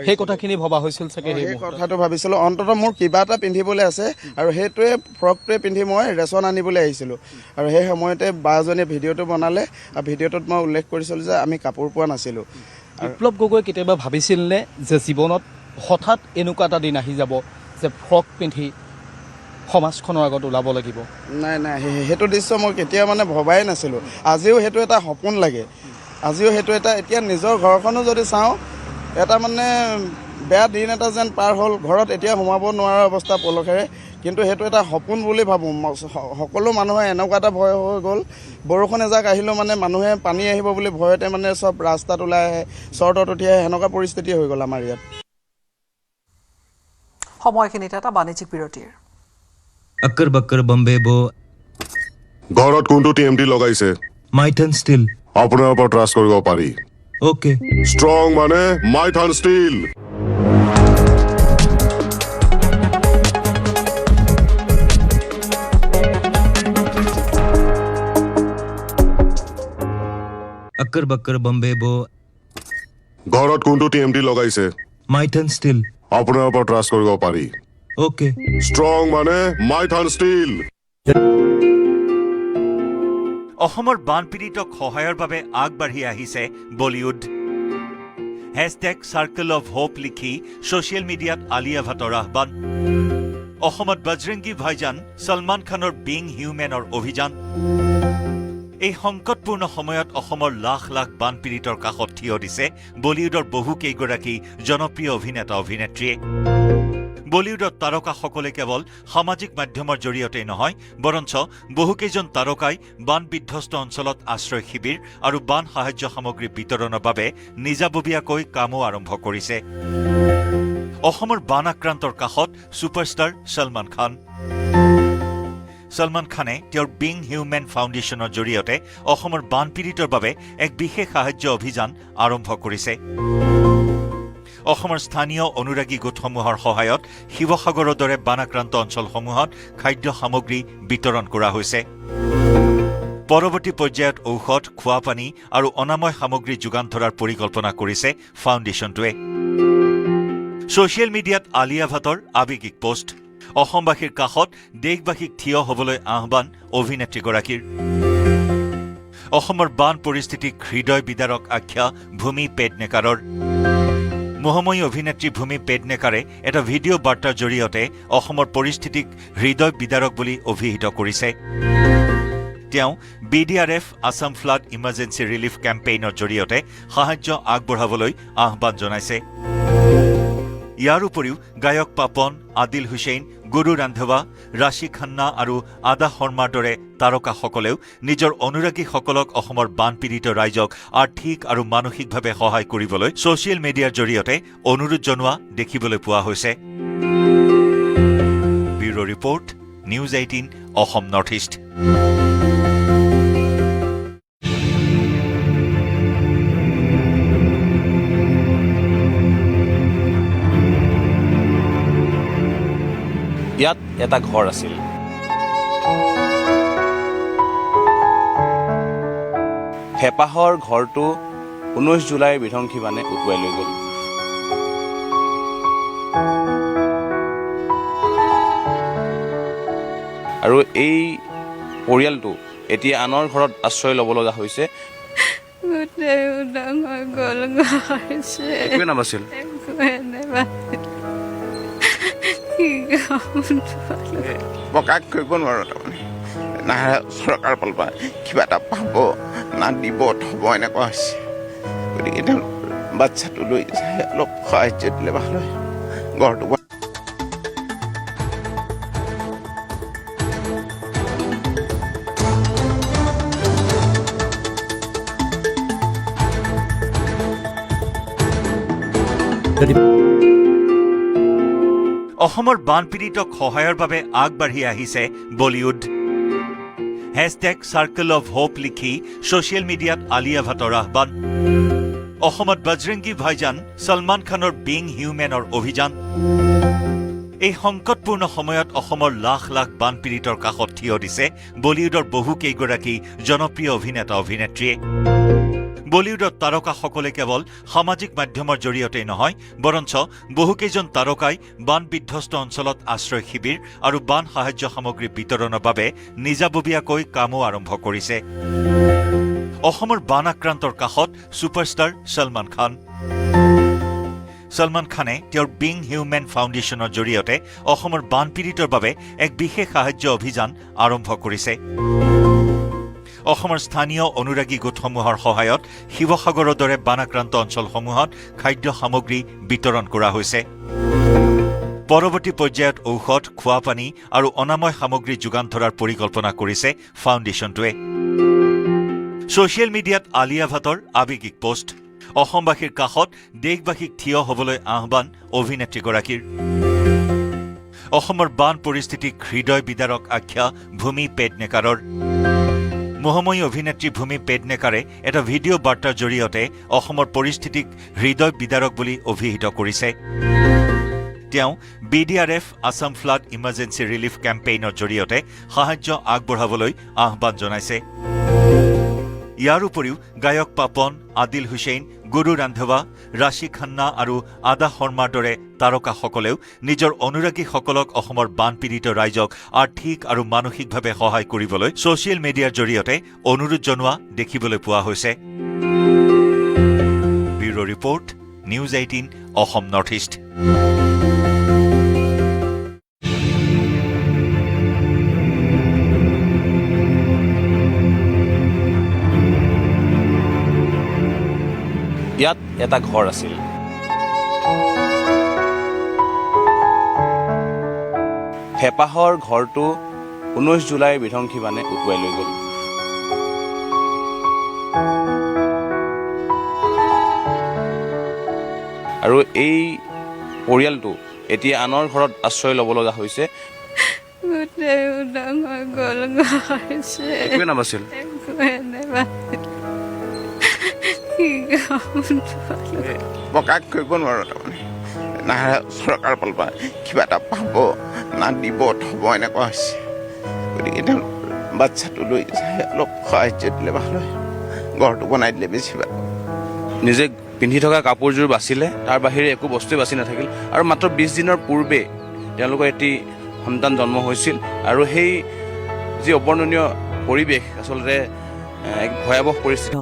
সেই কথাখিনি ভবা হৈছিল চাগে সেই কথাটো ভাবিছিলোঁ অন্ততঃ মোৰ কিবা এটা পিন্ধিবলৈ আছে আৰু সেইটোৱে ফ্ৰকটোৱে পিন্ধি মই ৰেচন আনিবলৈ আহিছিলোঁ আৰু সেই সময়তে বাজনীয়ে ভিডিঅ'টো বনালে আৰু ভিডিঅ'টোত মই উল্লেখ কৰিছিলোঁ যে আমি কাপোৰ পোৱা নাছিলোঁ বিপ্লৱ গগৈ কেতিয়াবা ভাবিছিলনে যে জীৱনত হঠাৎ এনেকুৱা এটা দিন আহি যাব যে ফ্ৰক পিন্ধি সমাজখনৰ আগত ওলাব লাগিব নাই সেইটো দৃশ্য মই কেতিয়া মানে ভবাই নাছিলোঁ আজিও সেইটো এটা সপোন লাগে আজিও সেইটো এটা এতিয়া নিজৰ ঘৰখনো যদি চাওঁ এটা মানে বেয়া দিন এটা যেন পাৰ হ'ল ঘৰত এতিয়া সোমাব নোৱাৰা অৱস্থা পলসেৰে কিন্তু সেইটো এটা সপোন বুলি ভাবোঁ সকলো মানুহে এনেকুৱা এটা ভয় হৈ গ'ল বৰষুণ এজাক আহিলেও মানে মানুহে পানী আহিব বুলি ভয়তে মানে চব ৰাস্তাত ওলাই আহে চৰ্টত উঠি আহে সেনেকুৱা পৰিস্থিতি হৈ গ'ল আমাৰ ইয়াত সময়খিনিত এটা বাণিজ্যিক বিৰতিৰ अक्कर बक्कर बम्बे बो ঘৰত কোনটো টিএমটি লগাইছে माइथन स्टील আপোনাৰ ওপৰত ট্ৰাষ্ট কৰিব পাৰি ओके ষ্ট্ৰং মানে মাইথান ষ্টীল अक्कर बक्कर बम्बे बो ঘৰত কোনটো টিএমটি লগাইছে माइथन स्टील আপোনাৰ ওপৰত ট্ৰাষ্ট কৰিব পাৰি ओके ষ্ট্ৰং মানে মাইথান ষ্টীল অসমৰ বানপীড়িতক সহায়ৰ বাবে আগবাঢ়ি আহিছে বলিউড #Circle of Hope লিখি ছ'চিয়েল মিডিয়াত আলিয়া ভাটৰ আহ্বান অসমত বজৰংগী ভাইজান সলমান খানৰ বিং হিউমেনৰ অভিযান এই সংকটপূৰ্ণ সময়ত অসমৰ লাখ লাখ বানপীড়িতৰ কাষত থিয় দিছে বলিউডৰ বহুকেইগৰাকী জনপ্ৰিয় অভিনেতা অভিনেত্ৰীয়ে বলিউডৰ তাৰকাসকলে কেৱল সামাজিক মাধ্যমৰ জৰিয়তে নহয় বৰঞ্চ বহুকেইজন তাৰকাই বান বিধ্বস্ত অঞ্চলত আশ্ৰয় শিবিৰ আৰু বান সাহায্য সামগ্ৰী বিতৰণৰ বাবে নিজাববীয়াকৈ কামো আৰম্ভ কৰিছে অসমৰ বান আক্ৰান্তৰ কাষত ছুপাৰষ্টাৰ সলমান খান সলমান খানে তেওঁৰ বিং হিউমেন ফাউণ্ডেশ্যনৰ জৰিয়তে অসমৰ বানপীড়িতৰ বাবে এক বিশেষ সাহায্য অভিযান আৰম্ভ কৰিছে অসমৰ স্থানীয় অনুৰাগী গোটসমূহৰ সহায়ত শিৱসাগৰৰ দৰে বানাক্ৰান্ত অঞ্চলসমূহত খাদ্য সামগ্ৰী বিতৰণ কৰা হৈছে পৰৱৰ্তী পৰ্যায়ত ঔষধ খোৱাপানী আৰু অনাময় সামগ্ৰী যোগান ধৰাৰ পৰিকল্পনা কৰিছে ফাউণ্ডেশ্যনটোৱে ছ'চিয়েল মিডিয়াত আলিয়া ভাটৰ আৱেগিক পোষ্ট অসমবাসীৰ কাষত দেশবাসীক থিয় হ'বলৈ আহ্বান অভিনেত্ৰীগৰাকীৰ অসমৰ বান পৰিস্থিতিক হৃদয় বিদাৰক আখ্যা ভূমি পেডনেকাৰৰ মহাময়ী অভিনেত্ৰী ভূমি পেডনেকাৰে এটা ভিডিঅ' বাৰ্তাৰ জৰিয়তে অসমৰ পৰিস্থিতিক হৃদয় বিদাৰক বুলি অভিহিত কৰিছে তেওঁ BDRF Assam flood emergency relief কেম্পেইনৰ জৰিয়তে সাহায্য আগবঢ়াবলৈ আহ্বান জনাইছে। ইয়াৰ উপৰিও গায়ক পাপন, আদিল হুছেইন, গুৰু ৰান্ধৱা, ৰাশি খান্না আৰু আদা শৰ্মাৰ দৰে তাৰকাসকলেও নিজৰ অনুৰাগীসকলক অসমৰ বানপীড়িত ৰাইজক আৰ্থিক আৰু মানসিকভাৱে সহায় কৰিবলৈ ছ'চিয়েল মিডিয়াৰ জৰিয়তে অনুৰোধ জনোৱা দেখিবলৈ পোৱা হৈছে। Bureau' report, News 18 Assam North east. ইয়াত এটা ঘৰ আছিল। হেঁপাহৰ ঘৰটো 19 জুলাইৰ বিধ্বংসী বানে উটুৱাই লৈ গ'ল। আৰু এই পৰিয়ালটো এতিয়া আনৰ ঘৰত আশ্ৰয় ল'ব লগা হৈছে। একোৱে নাবাছিল। প্ৰকাশ কৰিব নোৱাৰোঁ তাৰমানে না চৰকাৰ ফালৰ পৰা কিবা এটা পাব না দিব থ'ব এনেকুৱা হৈছে। গতিকে তেওঁ বাচ্ছাটো লৈ অলপ সাহাৰ্য দিলে ভাল হয় ঘৰটো। অসমৰ বানপীড়িতক সহায়ৰ বাবে আগবাঢ়ি আহিছে বলিউড। #Circle of Hope লিখি ছ'চিয়েল মিডিয়াত আলিয়া ভাটৰ আহ্বান। অসমত বজৰংগী ভাইজান, ছলমান খানৰ বিং হিউমেনৰ অভিযান। এই সংকটপূৰ্ণ সময়ত অসমৰ লাখ লাখ বানপীড়িতৰ কাষত থিয় দিছে বলিউডৰ বহুকেইগৰাকী জনপ্ৰিয় অভিনেতা অভিনেত্ৰীয়ে। বলিউডৰ তাৰকাসকলে কেৱল সামাজিক মাধ্যমৰ জৰিয়তে নহয়, বৰঞ্চ বহুকেইজন তাৰকাই বান বিধ্বস্ত অঞ্চলত আশ্ৰয় শিবিৰ আৰু বান সাহায্য সামগ্ৰী বিতৰণৰ বাবে নিজাববীয়াকৈ কামো আৰম্ভ কৰিছে। অসমৰ বান আক্ৰান্তৰ কাষত ছুপাৰষ্টাৰ ছলমান খান। ছলমান খানে তেওঁৰ বিং হিউমেন ফাউণ্ডেশ্যনৰ জৰিয়তে অসমৰ বানপীড়িতৰ বাবে এক বিশেষ সাহায্য অভিযান আৰম্ভ কৰিছে। অসমৰ স্থানীয় অনুৰাগী গোটসমূহৰ সহায়ত শিৱসাগৰৰ দৰে বানাক্ৰান্ত অঞ্চলসমূহত খাদ্য সামগ্ৰী বিতৰণ কৰা হৈছে। পৰৱৰ্তী পৰ্যায়ত ঔষধ, খোৱাপানী আৰু অনাময় সামগ্ৰী যোগান ধৰাৰ পৰিকল্পনা কৰিছে ফাউণ্ডেশ্যনটোৱে। ছ'চিয়েল মিডিয়াত আলিয়া ভাটৰ আৱেগিক পোষ্ট। অসমবাসীৰ কাষত দেশবাসীক থিয় হ'বলৈ আহ্বান অভিনেত্ৰীগৰাকীৰ। অসমৰ বান পৰিস্থিতিক হৃদয় বিদাৰক আখ্যা ভূমি পেডনেকাৰৰ। মোহময়ী অভিনেত্ৰী ভূমি পেডনেকাৰে এটা ভিডিঅ' বাৰ্তাৰ জৰিয়তে অসমৰ পৰিস্থিতিক হৃদয় বিদাৰক বুলি অভিহিত কৰিছে। তেওঁ BDRF Assam flood emergency relief কেম্পেইনৰ জৰিয়তে সাহায্য আগবঢ়াবলৈ আহ্বান জনাইছে। ইয়াৰ উপৰিও গায়ক পাপন, আদিল হুছেইন, গুৰু ৰান্ধৱা, ৰাশি খান্না আৰু আদা শৰ্মাৰ দৰে তাৰকাসকলেও নিজৰ অনুৰাগীসকলক অসমৰ বানপীড়িত ৰাইজক আৰ্থিক আৰু মানসিকভাৱে সহায় কৰিবলৈ ছ'চিয়েল মিডিয়াৰ জৰিয়তে অনুৰোধ জনোৱা দেখিবলৈ পোৱা হৈছে। Bureau' report, News 18 Assam North east. ইয়াত এটা ঘৰ আছিল। হেঁপাহৰ ঘৰটো 19 জুলাইৰ বিধ্বংসী বানে উটুৱাই লৈ গ'ল। আৰু এই পৰিয়ালটো এতিয়া আনৰ ঘৰত আশ্ৰয় ল'ব লগা হৈছে। একোৱে নাবাছিল। প্ৰকাশ কৰিব নোৱাৰোঁ তাৰমানে না চৰকাৰ ফালৰ পৰা কিবা এটা পাব না দিব থ'ব এনেকুৱা হৈছে। গতিকে তেওঁ বাচ্ছাটো লৈ অলপ সাহাৰ্য দিলে ভাল হয় ঘৰটো বনাই দিলে বেছি ভাল। নিজে পিন্ধি থকা কাপোৰযোৰ বাচিলে, তাৰ বাহিৰে একো বস্তুৱে বাচি নাথাকিল। আৰু মাত্ৰ 20 দিনৰ পূৰ্বে তেওঁলোকৰ এটি সন্তান জন্ম হৈছিল। আৰু সেই যি অবৰ্ণনীয় পৰিৱেশ, আচলতে এক ভয়াৱহ পৰিস্থিতি।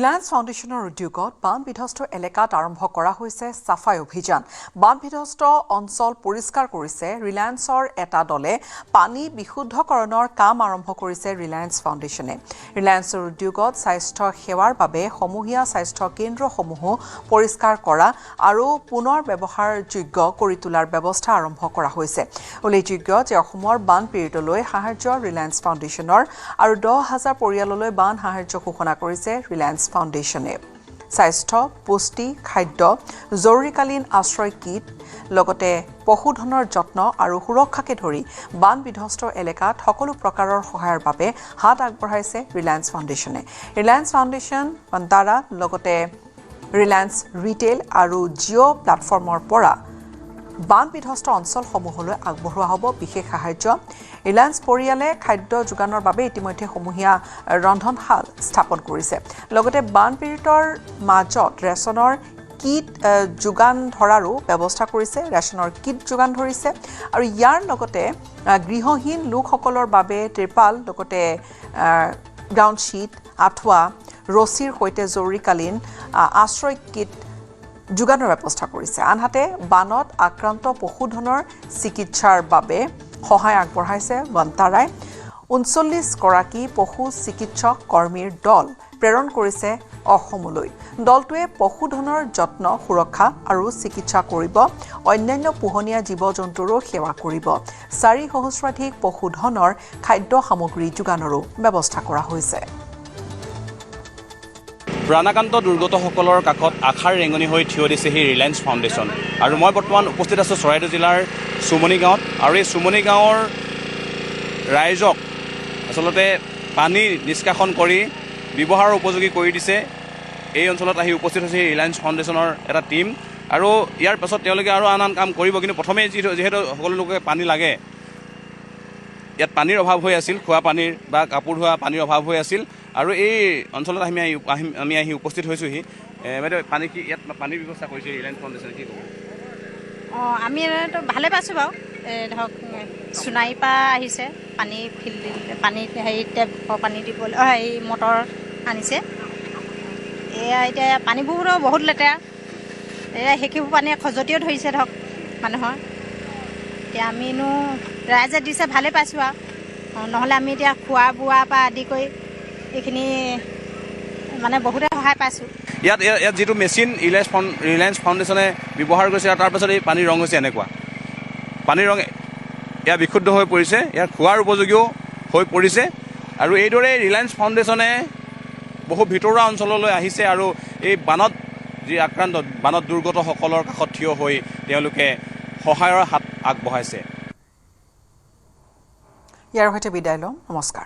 ৰিলায়েন্স ফাউণ্ডেশ্যনৰ উদ্যোগত বান বিধ্বস্ত এলেকাত আৰম্ভ কৰা হৈছে চাফাই অভিযান। বান বিধ্বস্ত অঞ্চল পৰিষ্কাৰ কৰিছে ৰিলায়েন্সৰ এটা দলে। পানী বিশুদ্ধকৰণৰ কাম আৰম্ভ কৰিছে ৰিলায়েন্স ফাউণ্ডেশ্যনে। ৰিলায়েন্সৰ উদ্যোগত স্বাস্থ্য সেৱাৰ বাবে সমূহীয়া স্বাস্থ্য কেন্দ্ৰসমূহো পৰিষ্কাৰ কৰা আৰু পুনৰ ব্যৱহাৰযোগ্য কৰি তোলাৰ ব্যৱস্থা আৰম্ভ কৰা হৈছে। উল্লেখযোগ্য যে অসমৰ বান পীড়িতলৈ সাহায্য ৰিলায়েন্স ফাউণ্ডেশ্যনৰ আৰু 10,000 পৰিয়াললৈ বান সাহায্য ঘোষণা কৰিছে ৰিলায়েন্স ফাউণ্ডেশ্যনে। স্বাস্থ্য, পুষ্টি, খাদ্য, জৰুৰীকালীন আশ্ৰয় কিট, লগতে পশুধনৰ যত্ন আৰু সুৰক্ষাকে ধৰি বান বিধ্বস্ত এলেকাত সকলো প্ৰকাৰৰ সহায়ৰ বাবে হাত আগবঢ়াইছে ৰিলায়েন্স ফাউণ্ডেশ্যনে। ৰিলায়েন্স ফাউণ্ডেশ্যন, বান্দাৰা লগতে ৰিলায়েন্স ৰিটেইল আৰু জিঅ' প্লেটফৰ্মৰ পৰা বান বিধ্বস্ত অঞ্চলসমূহলৈ আগবঢ়োৱা হ'ব বিশেষ সাহায্য। ৰিলায়েন্স পৰিয়ালে খাদ্য যোগানৰ বাবে ইতিমধ্যে সমূহীয়া ৰন্ধনশাল স্থাপন কৰিছে। লগতে বান পীড়িতৰ মাজত ৰেচনৰ কিট যোগান ধৰাৰো ব্যৱস্থা কৰিছে, ৰেচনৰ কিট যোগান ধৰিছে আৰু ইয়াৰ লগতে গৃহহীন লোকসকলৰ বাবে ত্ৰিপাল, লগতে গ্ৰাউণ্ড শ্বীট, আঁঠুৱা, ৰছীৰ সৈতে জৰুৰীকালীন আশ্ৰয় কিট যোগানৰ ব্যৱস্থা কৰিছে। আনহাতে বানত আক্ৰান্ত পশুধনৰ চিকিৎসাৰ বাবে সহায় আগবঢ়াইছে বান্তাৰাই। 39গৰাকী পশু চিকিৎসক কৰ্মীৰ দল প্ৰেৰণ কৰিছে অসমলৈ। দলটোৱে পশুধনৰ যত্ন, সুৰক্ষা আৰু চিকিৎসা কৰিব, অন্যান্য পোহনীয়া জীৱ-জন্তুৰো সেৱা কৰিব। 4 সহস্ৰাধিক পশুধনৰ খাদ্য সামগ্ৰী যোগানৰো ব্যৱস্থা কৰা হৈছে। প্ৰাণাক্ৰান্ত দুৰ্গতসকলৰ কাষত আশাৰ ৰেঙনি হৈ থিয় দিছেহি ৰিলায়েন্স ফাউণ্ডেশ্যন। আৰু মই বৰ্তমান উপস্থিত আছোঁ চৰাইদেউ জিলাৰ চুমনি গাঁৱত। আৰু এই চুমনি গাঁৱৰ ৰাইজক আচলতে পানী নিষ্কাশন কৰি ব্যৱহাৰৰ উপযোগী কৰি দিছে। এই অঞ্চলত আহি উপস্থিত হৈছে ৰিলায়েন্স ফাউণ্ডেশ্যনৰ এটা টীম। আৰু ইয়াৰ পাছত তেওঁলোকে আৰু আন কাম কৰিব। কিন্তু প্ৰথমে যিহেতু সকলো লোকে পানী লাগে, ইয়াত পানীৰ অভাৱ হৈ আছিল, খোৱা পানীৰ বা কাপোৰ ধোৱা পানীৰ অভাৱ হৈ আছিল। আৰু এই অঞ্চলত আমি আহি উপস্থিত হৈছোঁহি। বাইদেউ, পানী কি ইয়াত পানীৰ ব্যৱস্থা কৰিছে ৰিলায়েন্স ফাউণ্ডেশ্যনে, কি ক'ব? আমি ভালে পাইছোঁ বাৰু। ধৰক সোণাৰীৰ পৰা আহিছে পানী পানীত হেৰি টেপৰ পানী দিবলৈ, হেৰি মটৰ আনিছে। এয়া এতিয়া পানীবোৰো বহুত লেতেৰা, এয়া সেইবোৰ পানীয়ে খজুৱতিও ধৰিছে ধৰক মানুহৰ। এতিয়া আমিনো ৰাইজে দিছে ভালে পাইছোঁ আৰু, নহ'লে আমি এতিয়া খোৱা বোৱাৰ পৰা আদি কৰি এইখিনি মানে বহুতে সহায় পাইছোঁ। ইয়াত যিটো মেচিন ৰিলায়েন্স ফাউণ্ডেশ্যনে ব্যৱহাৰ কৰিছে, আৰু তাৰপাছত এই পানীৰ ৰং হৈছে এনেকুৱা। পানীৰ ৰং এয়া বিশুদ্ধ হৈ পৰিছে, ইয়াৰ খোৱাৰ উপযোগীও হৈ পৰিছে। আৰু এইদৰে ৰিলায়েন্স ফাউণ্ডেশ্যনে বহু ভিতৰুৱা অঞ্চললৈ আহিছে আৰু এই বানত যি আক্ৰান্ত, বানত দুৰ্গতসকলৰ কাষত থিয় হৈ তেওঁলোকে সহায়ৰ হাত আগবঢ়াইছে। ইয়াৰ সৈতে বিদায় লওঁ, নমস্কাৰ।